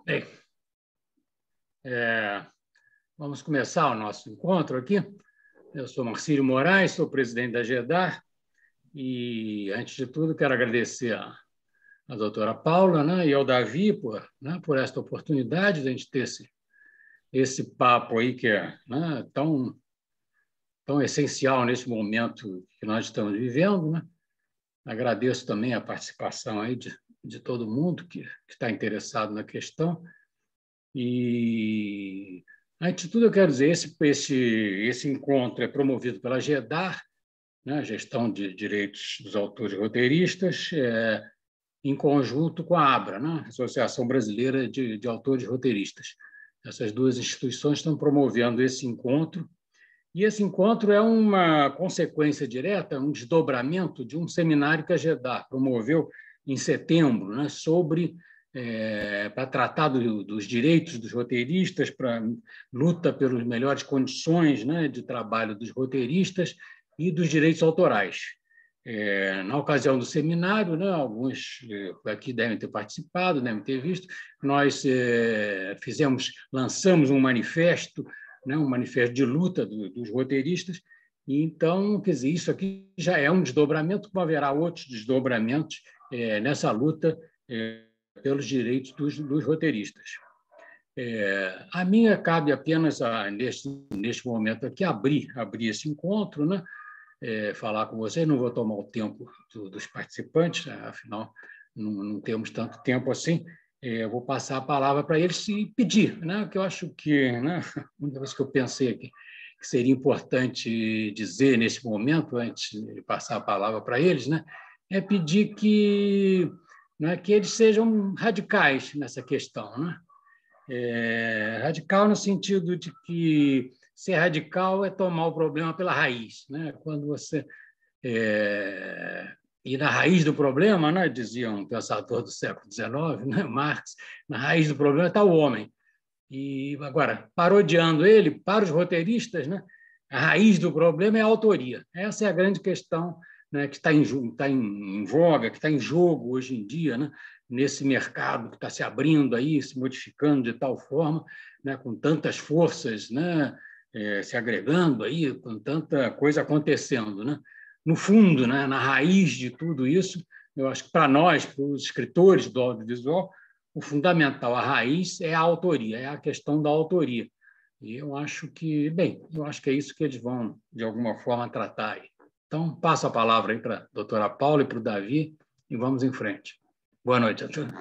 Bem, vamos começar o nosso encontro aqui. Eu sou Marcílio Moraes, sou presidente da GEDAR e, antes de tudo, quero agradecer a doutora Paula, né, e ao Davi por esta oportunidade de a gente ter esse papo aí que é, né, tão essencial nesse momento que nós estamos vivendo, né? Agradeço também a participação aí de todo mundo que está interessado na questão. E, antes de tudo, eu quero dizer, esse encontro é promovido pela GEDAR, né, Gestão de Direitos dos Autores e Roteiristas, em conjunto com a ABRA, né, Associação Brasileira de Autores e Roteiristas. Essas duas instituições estão promovendo esse encontro, e esse encontro é uma consequência direta, um desdobramento de um seminário que a GEDAR promoveu em setembro, né, para tratar dos direitos dos roteiristas, para luta pelas melhores condições, né, de trabalho dos roteiristas e dos direitos autorais. Na ocasião do seminário, né, alguns aqui devem ter participado, devem ter visto, nós lançamos um manifesto, né, um manifesto de luta dos roteiristas. E, então, quer dizer, isso aqui já é um desdobramento, como haverá outros desdobramentos nessa luta pelos direitos dos roteiristas. A minha cabe apenas, neste momento aqui, abrir esse encontro, né, falar com vocês. Não vou tomar o tempo dos participantes, afinal, não temos tanto tempo assim. Eu vou passar a palavra para eles e pedir, né, que eu acho que, né, uma vez que eu pensei aqui, que seria importante dizer nesse momento, antes de passar a palavra para eles, né, é pedir que eles sejam radicais nessa questão, né? Radical no sentido de que ser radical é tomar o problema pela raiz, né? Quando você e na raiz do problema, né, dizia um pensador do século XIX, né, Marx, na raiz do problema está o homem. E agora, parodiando ele, para os roteiristas, né, A raiz do problema é a autoria. Essa é a grande questão, né, que está em voga, que está em jogo hoje em dia, né, nesse mercado que está se abrindo aí, se modificando de tal forma, né, com tantas forças, né, se agregando aí, com tanta coisa acontecendo, né? No fundo, né, na raiz de tudo isso, eu acho que para nós, para os escritores do audiovisual, o fundamental, a raiz é a autoria, é a questão da autoria. E eu acho que, bem, eu acho que é isso que eles vão, de alguma forma, tratar aí. Então, passo a palavra aí para a doutora Paula e para o Davi e vamos em frente. Boa noite a todos.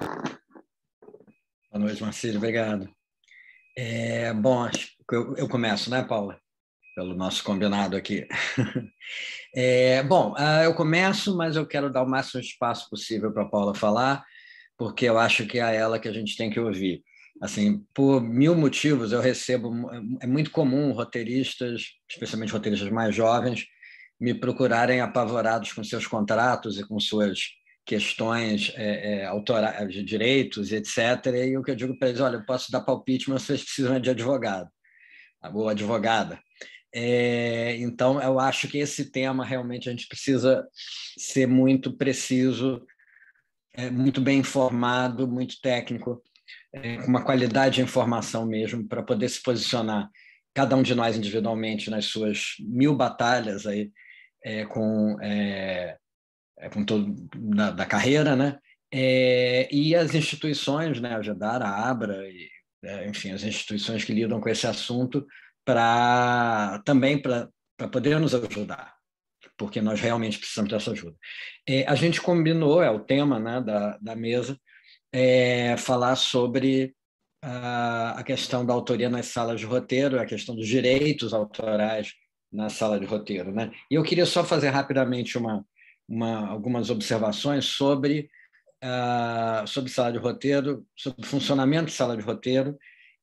Boa noite, Marcílio, obrigado. Bom, acho que eu começo, né, Paula? Pelo nosso combinado aqui. Eu começo, mas eu quero dar o máximo de espaço possível para a Paula falar, porque eu acho que é a ela que a gente tem que ouvir. Assim, por mil motivos, eu recebo... É muito comum roteiristas, especialmente roteiristas mais jovens, me procurarem apavorados com seus contratos e com suas questões autorais, de direitos, etc. E o que eu digo para eles, olha, eu posso dar palpite, mas vocês precisam de advogado, ou advogada. Então, eu acho que esse tema realmente a gente precisa ser muito preciso, muito bem informado, muito técnico, com uma qualidade de informação mesmo, para poder se posicionar, cada um de nós individualmente, nas suas 1000 batalhas aí, com todo da carreira, né? E as instituições, né? A GEDAR, a ABRA, enfim, as instituições que lidam com esse assunto, também para poder nos ajudar, porque nós realmente precisamos dessa ajuda. A gente combinou, é o tema, né, da mesa, falar sobre a questão da autoria nas salas de roteiro, a questão dos direitos autorais na sala de roteiro, né? E eu queria só fazer rapidamente algumas observações sobre sala de roteiro, sobre o funcionamento de sala de roteiro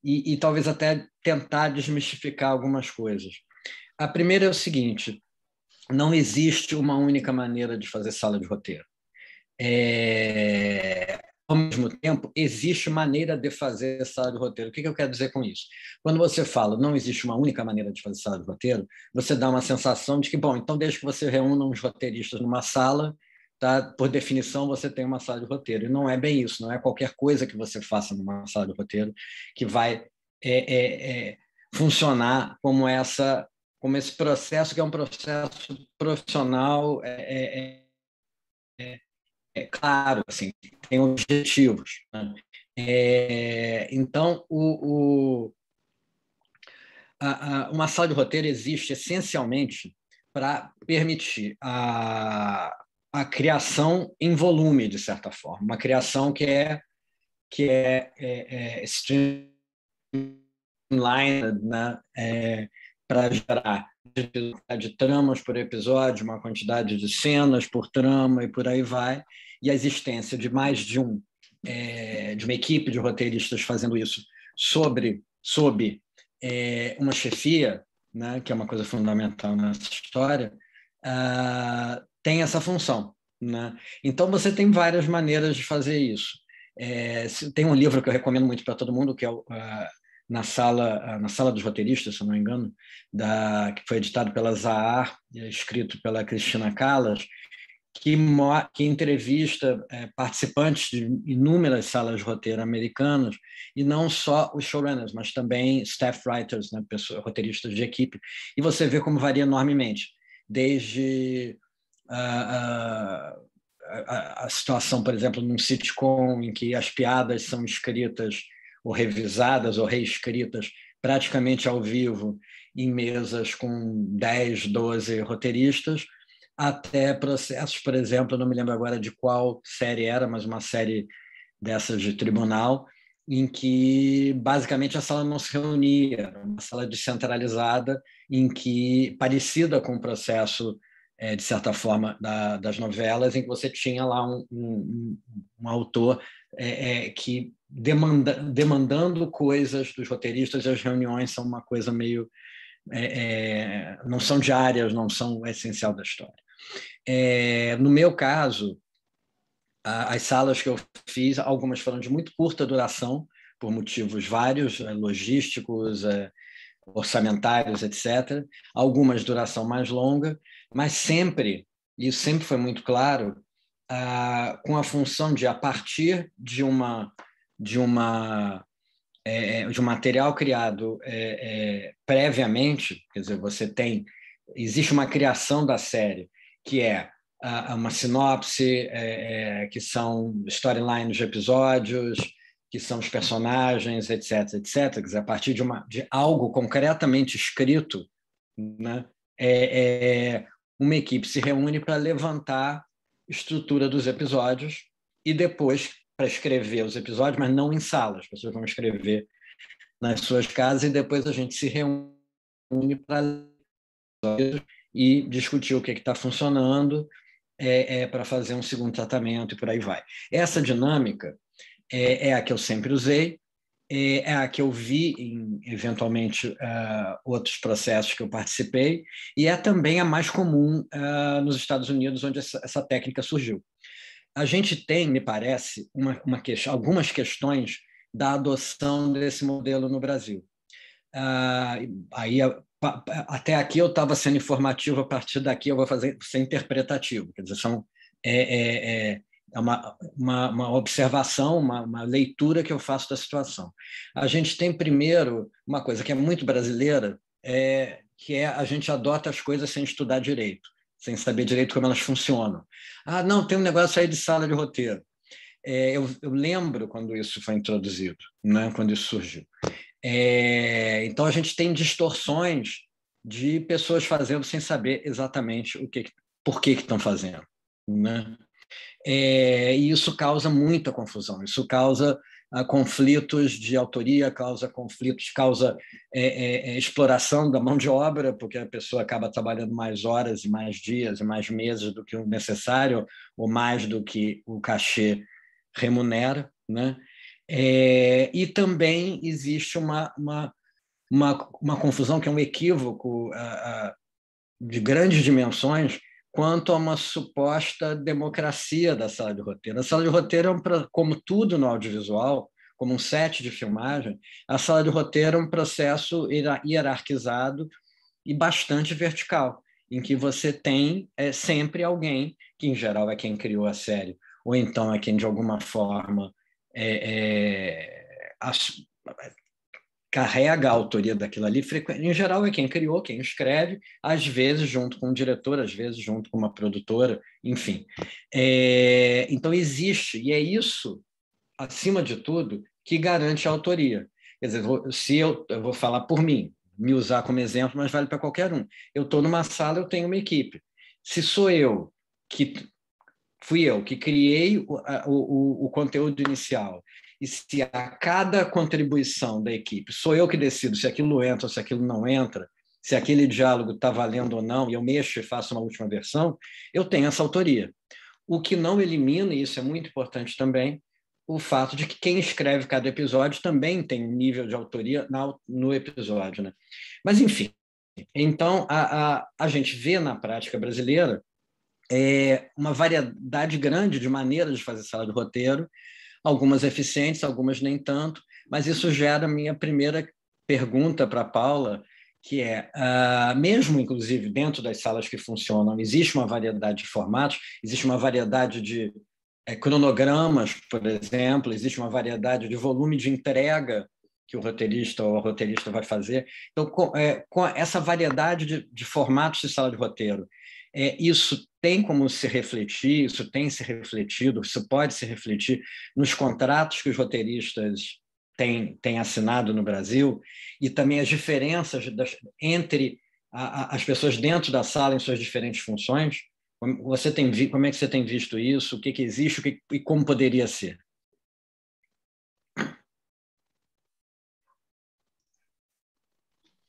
e talvez até tentar desmistificar algumas coisas. A primeira é o seguinte: não existe uma única maneira de fazer sala de roteiro. Ao mesmo tempo, existe maneira de fazer sala de roteiro. O que eu quero dizer com isso? Quando você fala não existe uma única maneira de fazer sala de roteiro, você dá uma sensação de que, bom, então desde que você reúna uns roteiristas numa sala, tá, por definição você tem uma sala de roteiro. E não é bem isso, não é qualquer coisa que você faça numa sala de roteiro que vai funcionar como esse processo, que é um processo profissional, claro, assim, tem objetivos, né? Então, uma sala de roteiro existe essencialmente para permitir a criação em volume, de certa forma, uma criação que é streamlined, né? Para gerar de tramas por episódio, uma quantidade de cenas por trama e por aí vai, e a existência de mais de uma equipe de roteiristas fazendo isso sob uma chefia, né, que é uma coisa fundamental nessa história, tem essa função, né? Então você tem várias maneiras de fazer isso. Tem um livro que eu recomendo muito para todo mundo, que é na sala dos roteiristas, se não me engano, que foi editado pela Zahar, escrito pela Cristina Callas, que entrevista participantes de inúmeras salas de roteiro americanas, e não só os showrunners, mas também staff writers, né, roteiristas de equipe. E você vê como varia enormemente, desde a situação, por exemplo, num sitcom em que as piadas são escritas ou revisadas ou reescritas praticamente ao vivo em mesas com 10, 12 roteiristas, até processos, por exemplo, não me lembro agora de qual série era, mas uma série dessas de tribunal, em que basicamente a sala não se reunia, era uma sala descentralizada, parecida com o processo, de certa forma, das novelas, em que você tinha lá um autor que demandando coisas dos roteiristas, e as reuniões são uma coisa meio... não são diárias, não são o essencial da história. No meu caso, as salas que eu fiz, algumas foram de muito curta duração, por motivos vários, logísticos, orçamentários, etc. Algumas duração mais longa, mas sempre, e isso sempre foi muito claro, com a função de, a partir de um material criado previamente, quer dizer, existe uma criação da série, que é uma sinopse, que são storylines de episódios, que são os personagens, etc., etc. Quer dizer, a partir de algo concretamente escrito, né, uma equipe se reúne para levantar estrutura dos episódios e depois para escrever os episódios, mas não em salas. As pessoas vão escrever nas suas casas e depois a gente se reúne para e discutir o que está funcionando para fazer um segundo tratamento e por aí vai. Essa dinâmica é a que eu sempre usei, é a que eu vi em, eventualmente, outros processos que eu participei, e é também a mais comum nos Estados Unidos, onde essa técnica surgiu. A gente tem, me parece, algumas questões da adoção desse modelo no Brasil. Até aqui eu estava sendo informativo, a partir daqui eu vou ser interpretativo. Quer dizer, uma observação, uma leitura que eu faço da situação. A gente tem, primeiro, uma coisa que é muito brasileira, que é a gente adota as coisas sem estudar direito, sem saber direito como elas funcionam. Não, tem um negócio aí de sala de roteiro. Eu lembro quando isso foi introduzido, né? Quando isso surgiu. Então, a gente tem distorções de pessoas fazendo sem saber exatamente por que estão fazendo, né? E isso causa muita confusão, isso causa conflitos de autoria, causa exploração da mão de obra, porque a pessoa acaba trabalhando mais horas, e mais dias, e mais meses do que o necessário, ou mais do que o cachê remunera, né? E também existe uma confusão, que é um equívoco de grandes dimensões, quanto a uma suposta democracia da sala de roteiro. A sala de roteiro, como tudo no audiovisual, como um set de filmagem, a sala de roteiro é um processo hierarquizado e bastante vertical, em que você tem sempre alguém, que em geral é quem criou a série, ou então é quem, de alguma forma, carrega a autoria daquilo ali. Em geral é quem criou, quem escreve, às vezes junto com um diretor, às vezes junto com uma produtora, enfim. Então existe, e é isso, acima de tudo, que garante a autoria. Quer dizer, se eu vou falar por mim, me usar como exemplo, mas vale para qualquer um. Eu estou numa sala, eu tenho uma equipe. Se fui eu que criei o conteúdo inicial, e se a cada contribuição da equipe sou eu que decido se aquilo entra ou se aquilo não entra, se aquele diálogo está valendo ou não, e eu mexo e faço uma última versão, eu tenho essa autoria. O que não elimina, e isso é muito importante também, o fato de que quem escreve cada episódio também tem um nível de autoria no episódio, né? Mas, enfim, então a gente vê na prática brasileira uma variedade grande de maneiras de fazer sala de roteiro, algumas eficientes, algumas nem tanto, mas isso gera a minha primeira pergunta para a Paula, que mesmo, inclusive, dentro das salas que funcionam, existe uma variedade de formatos, existe uma variedade de cronogramas, por exemplo, existe uma variedade de volume de entrega que o roteirista ou a roteirista vai fazer. Então, com essa variedade de formatos de sala de roteiro, isso tem como se refletir, isso tem se refletido, isso pode se refletir nos contratos que os roteiristas têm assinado no Brasil, e também as diferenças entre as pessoas dentro da sala em suas diferentes funções. Como é que você tem visto isso? O que existe e como poderia ser?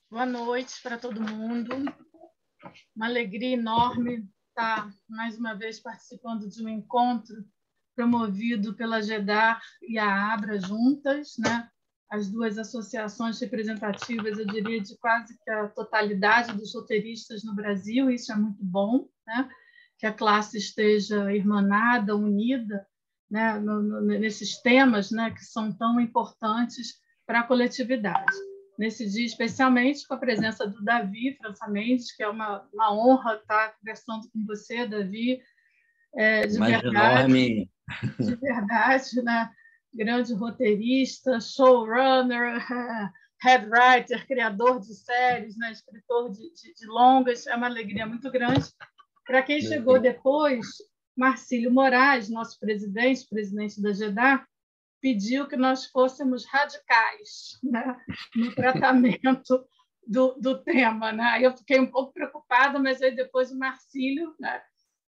Boa noite para todo mundo. Uma alegria enorme estar mais uma vez participando de um encontro promovido pela GEDAR e a ABRA juntas, né? As duas associações representativas, eu diria, de quase que a totalidade dos roteiristas no Brasil. Isso é muito bom, né? Que a classe esteja irmanada, unida, né? Nesses temas, né? Que são tão importantes para a coletividade. nesse dia, especialmente com a presença do Davi França Mendes, que é uma honra estar conversando com você, Davi, de verdade, né? Grande roteirista, showrunner, head writer, criador de séries, né? Escritor de longas, é uma alegria muito grande. Para quem chegou depois, Marcílio Moraes, nosso presidente da GEDAR, pediu que nós fôssemos radicais, né, no tratamento do tema, né? Aí eu fiquei um pouco preocupada, mas aí depois o Marcílio, né,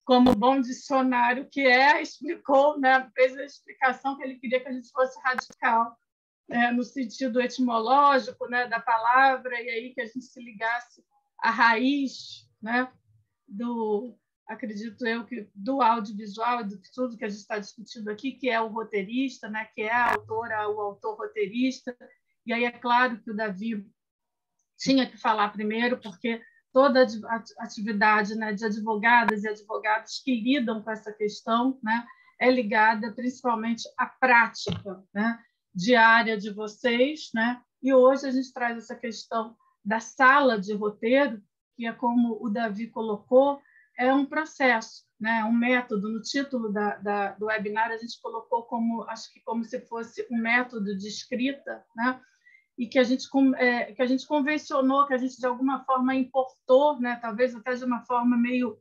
como bom dicionário que explicou, né, fez a explicação que ele queria que a gente fosse radical, né, no sentido etimológico, né, da palavra, e aí que a gente se ligasse à raiz, né, acredito eu, que do audiovisual, de tudo que a gente está discutindo aqui, que é o roteirista, né, que é a autora, o autor roteirista. E aí é claro que o Davi tinha que falar primeiro, porque toda a atividade, né, de advogadas e advogados que lidam com essa questão, né, é ligada principalmente à prática, né, diária de vocês, né? E hoje a gente traz essa questão da sala de roteiro, que é como o Davi colocou, é um processo, né? Um método. No título do webinar a gente colocou acho que como se fosse um método de escrita, né? E que a gente convencionou, que a gente de alguma forma importou, né? Talvez até de uma forma meio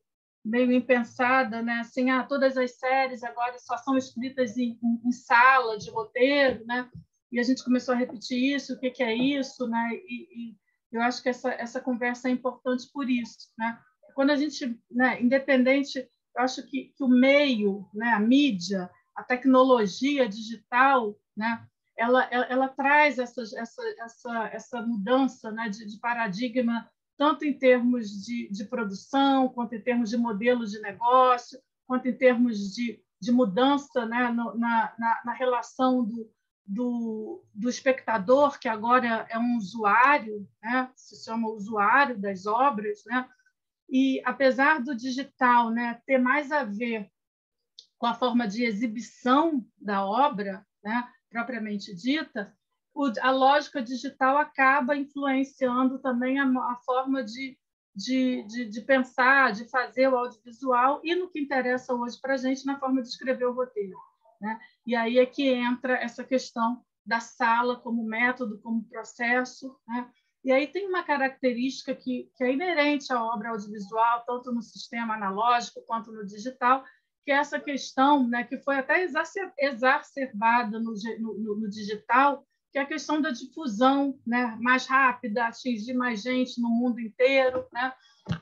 impensada, né? Assim, todas as séries agora só são escritas em sala de roteiro, né? E a gente começou a repetir isso, o que é isso, né? E eu acho que essa conversa é importante por isso, né? Quando a gente, né, independente, eu acho que o meio, né, a mídia, a tecnologia digital, né, ela traz essa mudança, né, de paradigma, tanto em termos de produção, quanto em termos de modelos de negócio, quanto em termos de mudança, né, na relação do espectador, que agora é um usuário, né, se chama usuário das obras, né? E, apesar do digital, né, ter mais a ver com a forma de exibição da obra, né, propriamente dita, a lógica digital acaba influenciando também a forma de pensar, de fazer o audiovisual e, no que interessa hoje para a gente, na forma de escrever o roteiro, né? E aí é que entra essa questão da sala como método, como processo, né? E aí tem uma característica que é inerente à obra audiovisual, tanto no sistema analógico quanto no digital, que é essa questão, né, que foi até exacerbada no digital, que é a questão da difusão, né, mais rápida, atingir mais gente no mundo inteiro, né?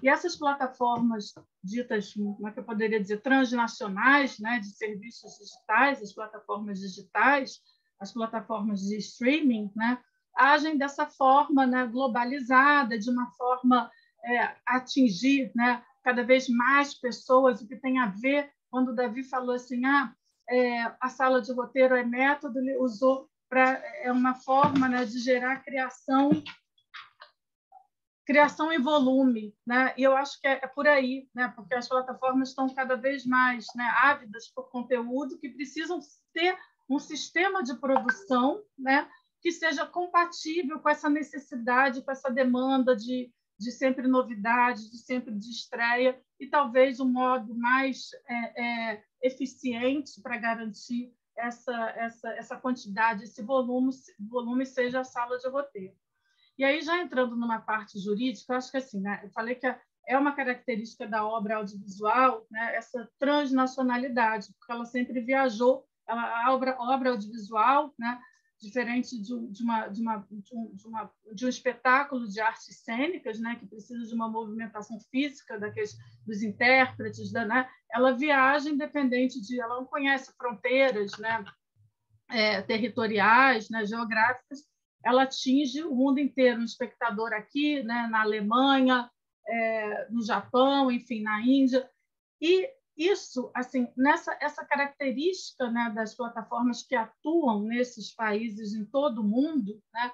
E essas plataformas ditas, como é que eu poderia dizer, transnacionais, né, de serviços digitais, as plataformas digitais, as plataformas de streaming, né, agem dessa forma, né, globalizada, de uma forma atingir, né, cada vez mais pessoas, o que tem a ver, quando o Davi falou assim, a sala de roteiro é método, ele usou é uma forma, né, de gerar criação em volume, né? E eu acho que é por aí, né? Porque as plataformas estão cada vez mais, né, ávidas por conteúdo, que precisam ter um sistema de produção, né, que seja compatível com essa necessidade, com essa demanda de sempre novidade, de sempre de estreia, e talvez um modo mais eficiente para garantir essa quantidade, esse volume seja a sala de roteiro. E aí, já entrando numa parte jurídica, eu acho que assim, né, eu falei que é uma característica da obra audiovisual, né, essa transnacionalidade, porque ela sempre viajou, a obra audiovisual, né, diferente de um espetáculo de artes cênicas, né, que precisa de uma movimentação física dos intérpretes, né, ela viaja independente ela não conhece fronteiras, né, territoriais, né, geográficas, ela atinge o mundo inteiro, um espectador aqui, né, na Alemanha, no Japão, enfim, na Índia. E isso, assim, essa característica, né, das plataformas que atuam nesses países em todo o mundo, né,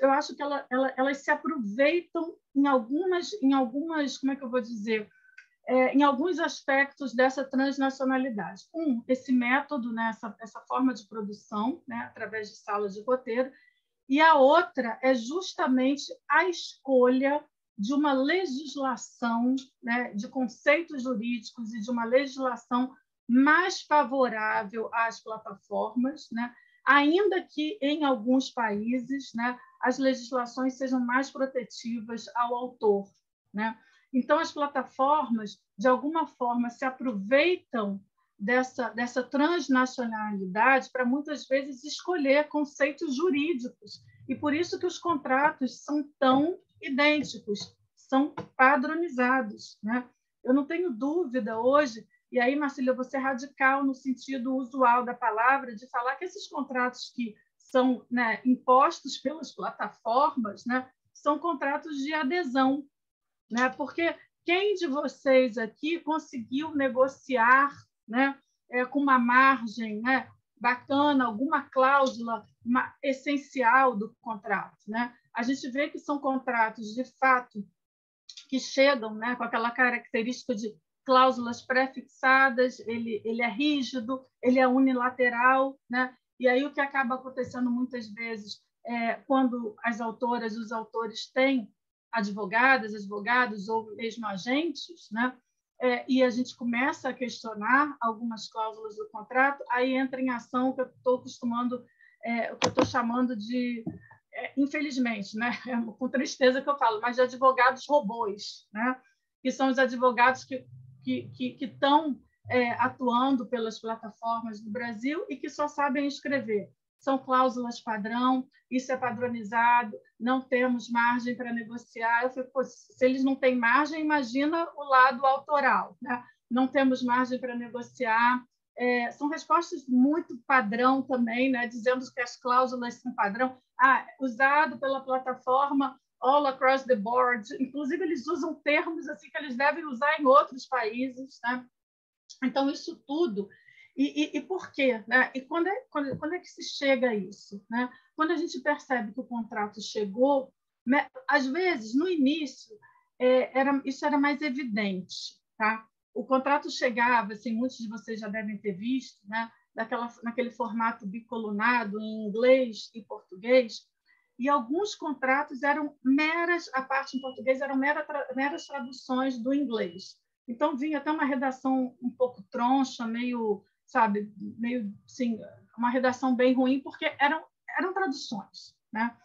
eu acho que elas se aproveitam em algumas, como é que eu vou dizer, em alguns aspectos dessa transnacionalidade. Esse método, né, essa forma de produção, né, através de salas de roteiro, e a outra é justamente a escolha de uma legislação, né, de conceitos jurídicos e de uma legislação mais favorável às plataformas, né, ainda que em alguns países, né, as legislações sejam mais protetivas ao autor, né? Então, as plataformas, de alguma forma, se aproveitam dessa transnacionalidade para, muitas vezes, escolher conceitos jurídicos. E por isso que os contratos são tão idênticos, são padronizados, né? Eu não tenho dúvida hoje, e aí, Marcília, eu vou ser radical no sentido usual da palavra, de falar que esses contratos que são, né, impostos pelas plataformas, né, são contratos de adesão, né? Porque quem de vocês aqui conseguiu negociar, né, com uma margem, né, bacana, alguma cláusula essencial do contrato, né? A gente vê que são contratos, de fato, que chegam, né, com aquela característica de cláusulas pré-fixadas, ele é rígido, ele é unilateral, né? E aí o que acaba acontecendo muitas vezes é quando as autoras e os autores têm advogados ou mesmo agentes, né? E a gente começa a questionar algumas cláusulas do contrato, aí entra em ação o que eu estou o que eu estou chamando de, infelizmente, né? Com tristeza que eu falo, mas de advogados robôs, né? Que são os advogados que estão atuando pelas plataformas do Brasil e que só sabem escrever. São cláusulas padrão, isso é padronizado, não temos margem para negociar. Eu falei, se eles não têm margem, imagina o lado autoral, né? Não temos margem para negociar. São respostas muito padrão também, né? Dizendo que as cláusulas são padrão. Usado pela plataforma all across the board. Inclusive, eles usam termos assim que eles devem usar em outros países, né? Então, isso tudo. E por quê? Né? E quando é que se chega a isso? Né? Quando a gente percebe que o contrato chegou, né? Às vezes, no início, isso era mais evidente. Tá? O contrato chegava, assim, muitos de vocês já devem ter visto, né? Naquele formato bicolunado, em inglês e português, e alguns contratos eram a parte em português eram meras traduções do inglês. Então, vinha até uma redação um pouco troncha, meio assim, uma redação bem ruim, porque eram traduções, né?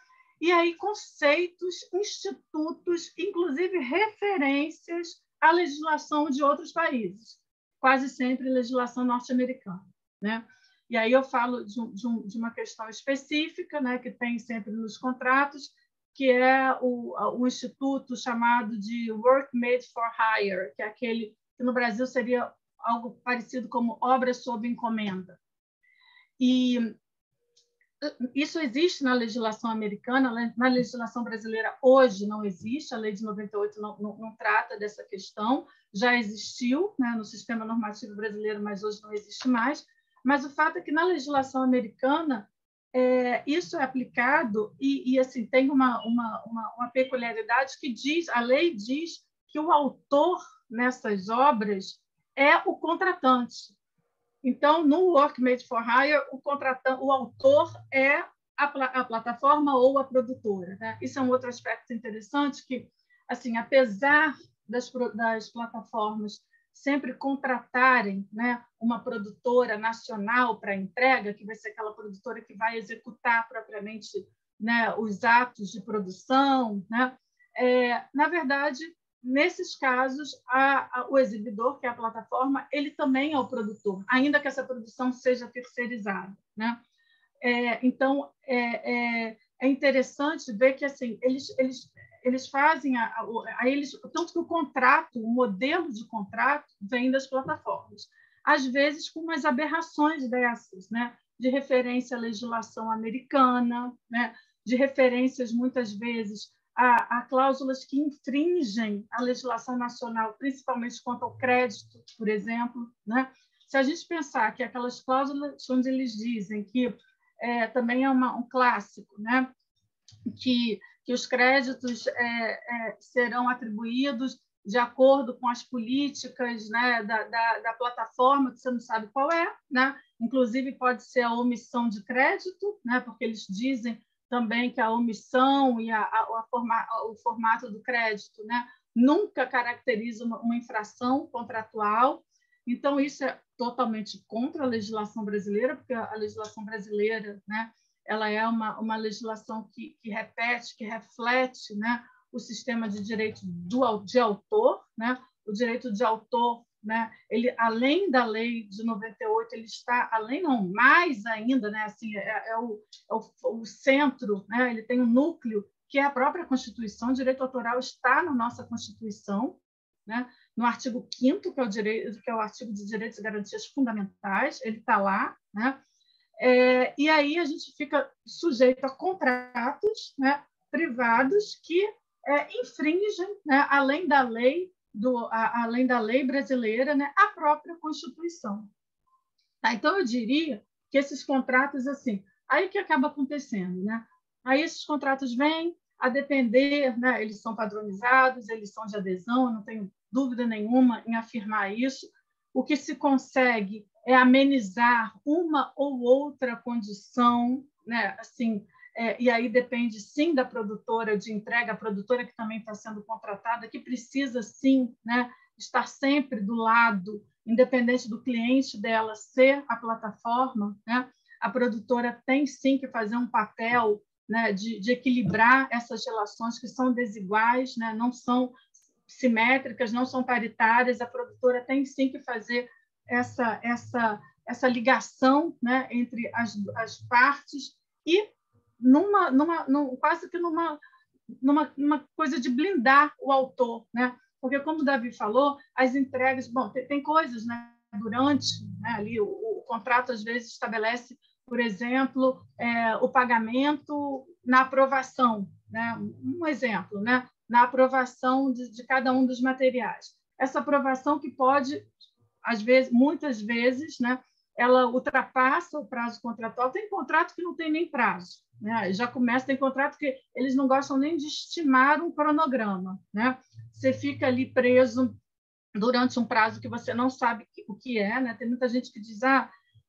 E aí, conceitos, institutos, inclusive referências à legislação de outros países, quase sempre legislação norte-americana, né? E aí eu falo de uma questão específica, né, que tem sempre nos contratos, que é o instituto chamado de Work Made for Hire, que é aquele que no Brasil seria algo parecido como obra sob encomenda. E isso existe na legislação americana, na legislação brasileira hoje não existe, a lei de 98 não trata dessa questão, já existiu, né, no sistema normativo brasileiro, mas hoje não existe mais. Mas o fato é que na legislação americana isso é aplicado e assim tem uma peculiaridade que a lei diz que o autor nessas obras é o contratante. Então, no Work Made for Hire, o autor é a plataforma ou a produtora, né? Isso é um outro aspecto interessante que, assim, apesar das plataformas sempre contratarem, né, uma produtora nacional para entrega, que vai ser aquela produtora que vai executar propriamente, né, os atos de produção, né? Na verdade, nesses casos, o exibidor, que é a plataforma, ele também é o produtor, ainda que essa produção seja terceirizada, né? Então, é interessante ver que assim eles fazem tanto que o modelo de contrato vem das plataformas, às vezes com umas aberrações dessas, né? De referência à legislação americana, né? De referências muitas vezes a cláusulas que infringem a legislação nacional, principalmente quanto ao crédito, por exemplo, né? Se a gente pensar que aquelas cláusulas onde eles dizem que também é um clássico, né? Que os créditos serão atribuídos de acordo com as políticas, né, da plataforma, que você não sabe qual é, né? Inclusive pode ser a omissão de crédito, né? Porque eles dizem também que a omissão e o formato do crédito, né, nunca caracteriza uma infração contratual. Então, isso é totalmente contra a legislação brasileira, porque a legislação brasileira, né, ela é uma legislação que repete, que reflete, né, o sistema de direito de autor, né? O direito de autor, né? Ele, além da lei de 98, ele está, além não, mais ainda, né? Assim, o centro, né? Ele tem um núcleo que é a própria Constituição. O direito autoral está na nossa Constituição, né? No artigo 5º, que é o artigo de direitos e garantias fundamentais, ele está lá, né? E aí a gente fica sujeito a contratos, né, privados que infringem, né, além da lei brasileira, né, a própria Constituição. Tá? Então, eu diria que esses contratos, assim, aí que acaba acontecendo, né? Aí esses contratos vêm a depender, né, eles são padronizados, eles são de adesão, eu não tenho dúvida nenhuma em afirmar isso. O que se consegue é amenizar uma ou outra condição, né? Assim, e aí depende, sim, da produtora de entrega, a produtora que também está sendo contratada, que precisa, sim, né, estar sempre do lado, independente do cliente dela ser a plataforma, né? A produtora tem, sim, que fazer um papel, né, de equilibrar essas relações que são desiguais, né? Não são simétricas, não são paritárias. A produtora tem, sim, que fazer essa ligação, né, entre as partes e quase que numa coisa de blindar o autor, né? Porque, como o Davi falou, as entregas... Bom, tem coisas, né, durante, né, ali o contrato, às vezes, estabelece, por exemplo, o pagamento na aprovação, né? Um exemplo, né? Na aprovação de cada um dos materiais. Essa aprovação que pode, às vezes, muitas vezes, né, ela ultrapassa o prazo contratual. Tem contrato que não tem nem prazo, né? Já começa, tem contrato que eles não gostam nem de estimar um cronograma, né? Você fica ali preso durante um prazo que você não sabe o que é, né? Tem muita gente que diz: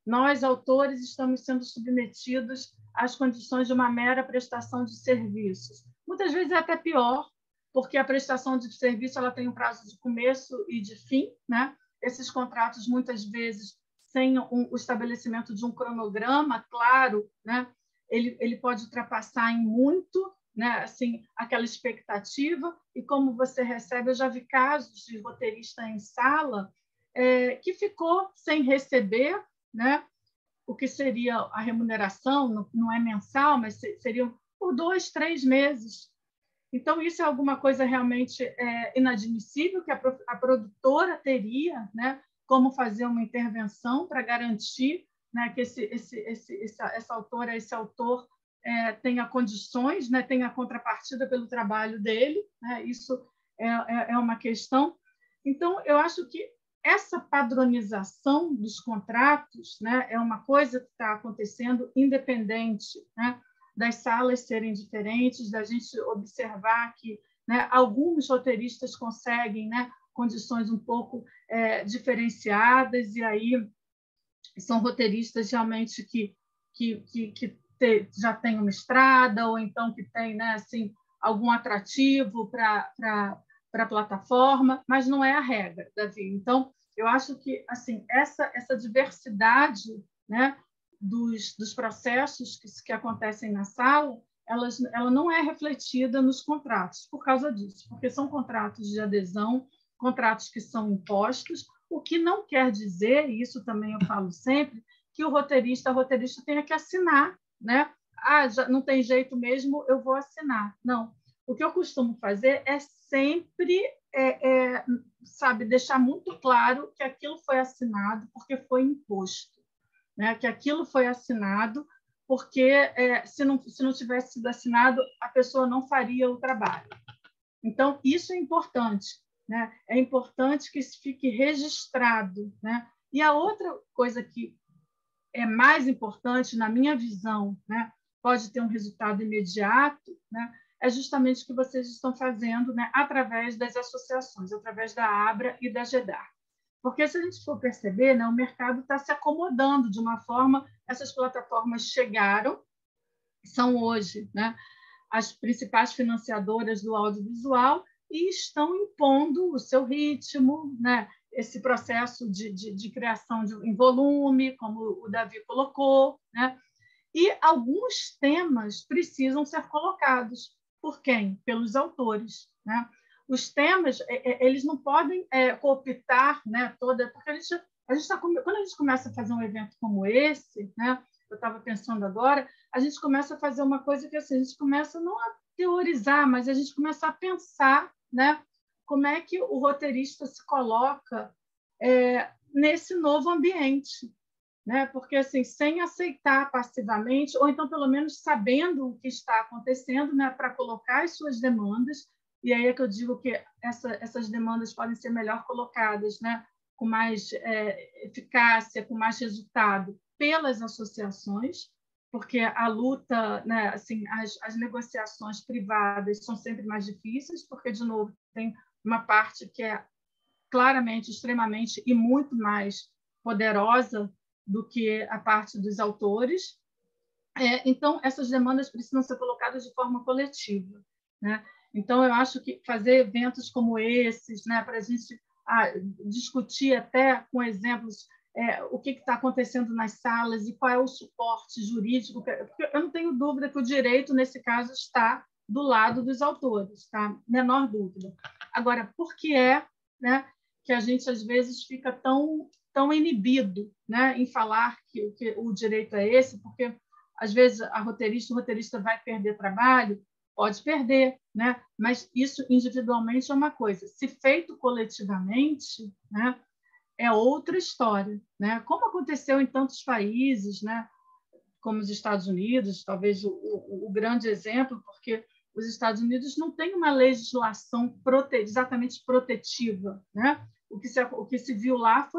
nós, autores, estamos sendo submetidos às condições de uma mera prestação de serviços. Muitas vezes é até pior, porque a prestação de serviço ela tem um prazo de começo e de fim, né? Esses contratos, muitas vezes, sem o estabelecimento de um cronograma claro, né? Ele pode ultrapassar em muito, né? Assim, aquela expectativa. E como você recebe, eu já vi casos de roteirista em sala que ficou sem receber, né, o que seria a remuneração, não é mensal, mas seria por 2, 3 meses. Então, isso é alguma coisa realmente inadmissível, que a produtora teria, né, como fazer uma intervenção para garantir, né, que essa autora, esse autor tenha condições, né, tenha contrapartida pelo trabalho dele, né? Isso é uma questão. Então, eu acho que essa padronização dos contratos, né, é uma coisa que está acontecendo independente, né, das salas serem diferentes, da gente observar que, né, alguns roteiristas conseguem, né, condições um pouco diferenciadas, e aí são roteiristas realmente que já têm uma estrada, ou então que têm, né, assim, algum atrativo para a plataforma, mas não é a regra, Davi. Então, eu acho que, assim, essa diversidade, né, dos processos que acontecem na sala, ela não é refletida nos contratos por causa disso, porque são contratos de adesão, contratos que são impostos, o que não quer dizer, e isso também eu falo sempre, que a roteirista tenha que assinar, né? Já não tem jeito mesmo, eu vou assinar. Não. O que eu costumo fazer é sempre sabe, deixar muito claro que aquilo foi assinado porque foi imposto, né? Que aquilo foi assinado porque, se não tivesse sido assinado, a pessoa não faria o trabalho. Então, isso é importante, né? É importante que isso fique registrado, né? E a outra coisa que é mais importante, na minha visão, né? Pode ter um resultado imediato, né? É justamente o que vocês estão fazendo, né, através das associações, através da ABRA e da GEDAR. Porque, se a gente for perceber, né, o mercado está se acomodando de uma forma, essas plataformas chegaram, são hoje, né, as principais financiadoras do audiovisual e estão impondo o seu ritmo, né, esse processo de criação em volume, como o Davi colocou, né? E alguns temas precisam ser colocados. Por quem? Pelos autores, né? Os temas, eles não podem cooptar, né, toda... Porque quando a gente começa a fazer um evento como esse, né, eu estava pensando agora, a gente começa a fazer uma coisa que assim, a gente começa não a teorizar, mas a gente começa a pensar, né, como é que o roteirista se coloca nesse novo ambiente, né? Porque assim, sem aceitar passivamente, ou então pelo menos sabendo o que está acontecendo, né, para colocar as suas demandas. E aí é que eu digo que essas demandas podem ser melhor colocadas, né, com mais eficácia, com mais resultado pelas associações, porque a luta, né, assim, as negociações privadas são sempre mais difíceis, porque de novo tem uma parte que é claramente, extremamente e muito mais poderosa do que a parte dos autores. Então, essas demandas precisam ser colocadas de forma coletiva, né? Então, eu acho que fazer eventos como esses, né, para a gente discutir até com exemplos o que está acontecendo nas salas e qual é o suporte jurídico, porque eu não tenho dúvida que o direito, nesse caso, está do lado dos autores, tá? Menor dúvida. Agora, por que né, que a gente, às vezes, fica tão inibido, né, em falar que o direito é esse? Porque, às vezes, o roteirista vai perder trabalho, pode perder, né? Mas isso individualmente é uma coisa. Se feito coletivamente, né, é outra história, né? Como aconteceu em tantos países, né, como os Estados Unidos, talvez o grande exemplo, porque os Estados Unidos não têm uma legislação exatamente protetiva, né? O que se viu lá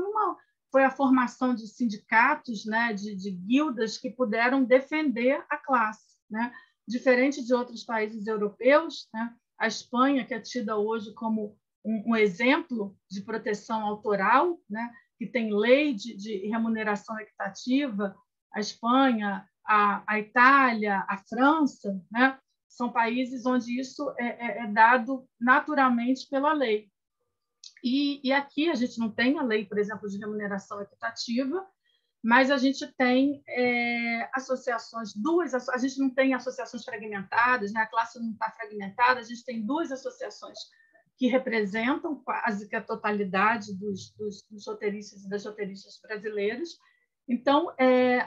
foi a formação de sindicatos, né, de guildas que puderam defender a classe, né? Diferente de outros países europeus, né? A Espanha, que é tida hoje como um exemplo de proteção autoral, né, que tem lei de remuneração equitativa, a Espanha, a Itália, a França, né, são países onde isso é dado naturalmente pela lei. E aqui a gente não tem a lei, por exemplo, de remuneração equitativa, mas a gente tem associações, a gente não tem associações fragmentadas, né? A classe não está fragmentada, a gente tem duas associações que representam quase que a totalidade dos roteiristas e das roteiristas brasileiros. Então,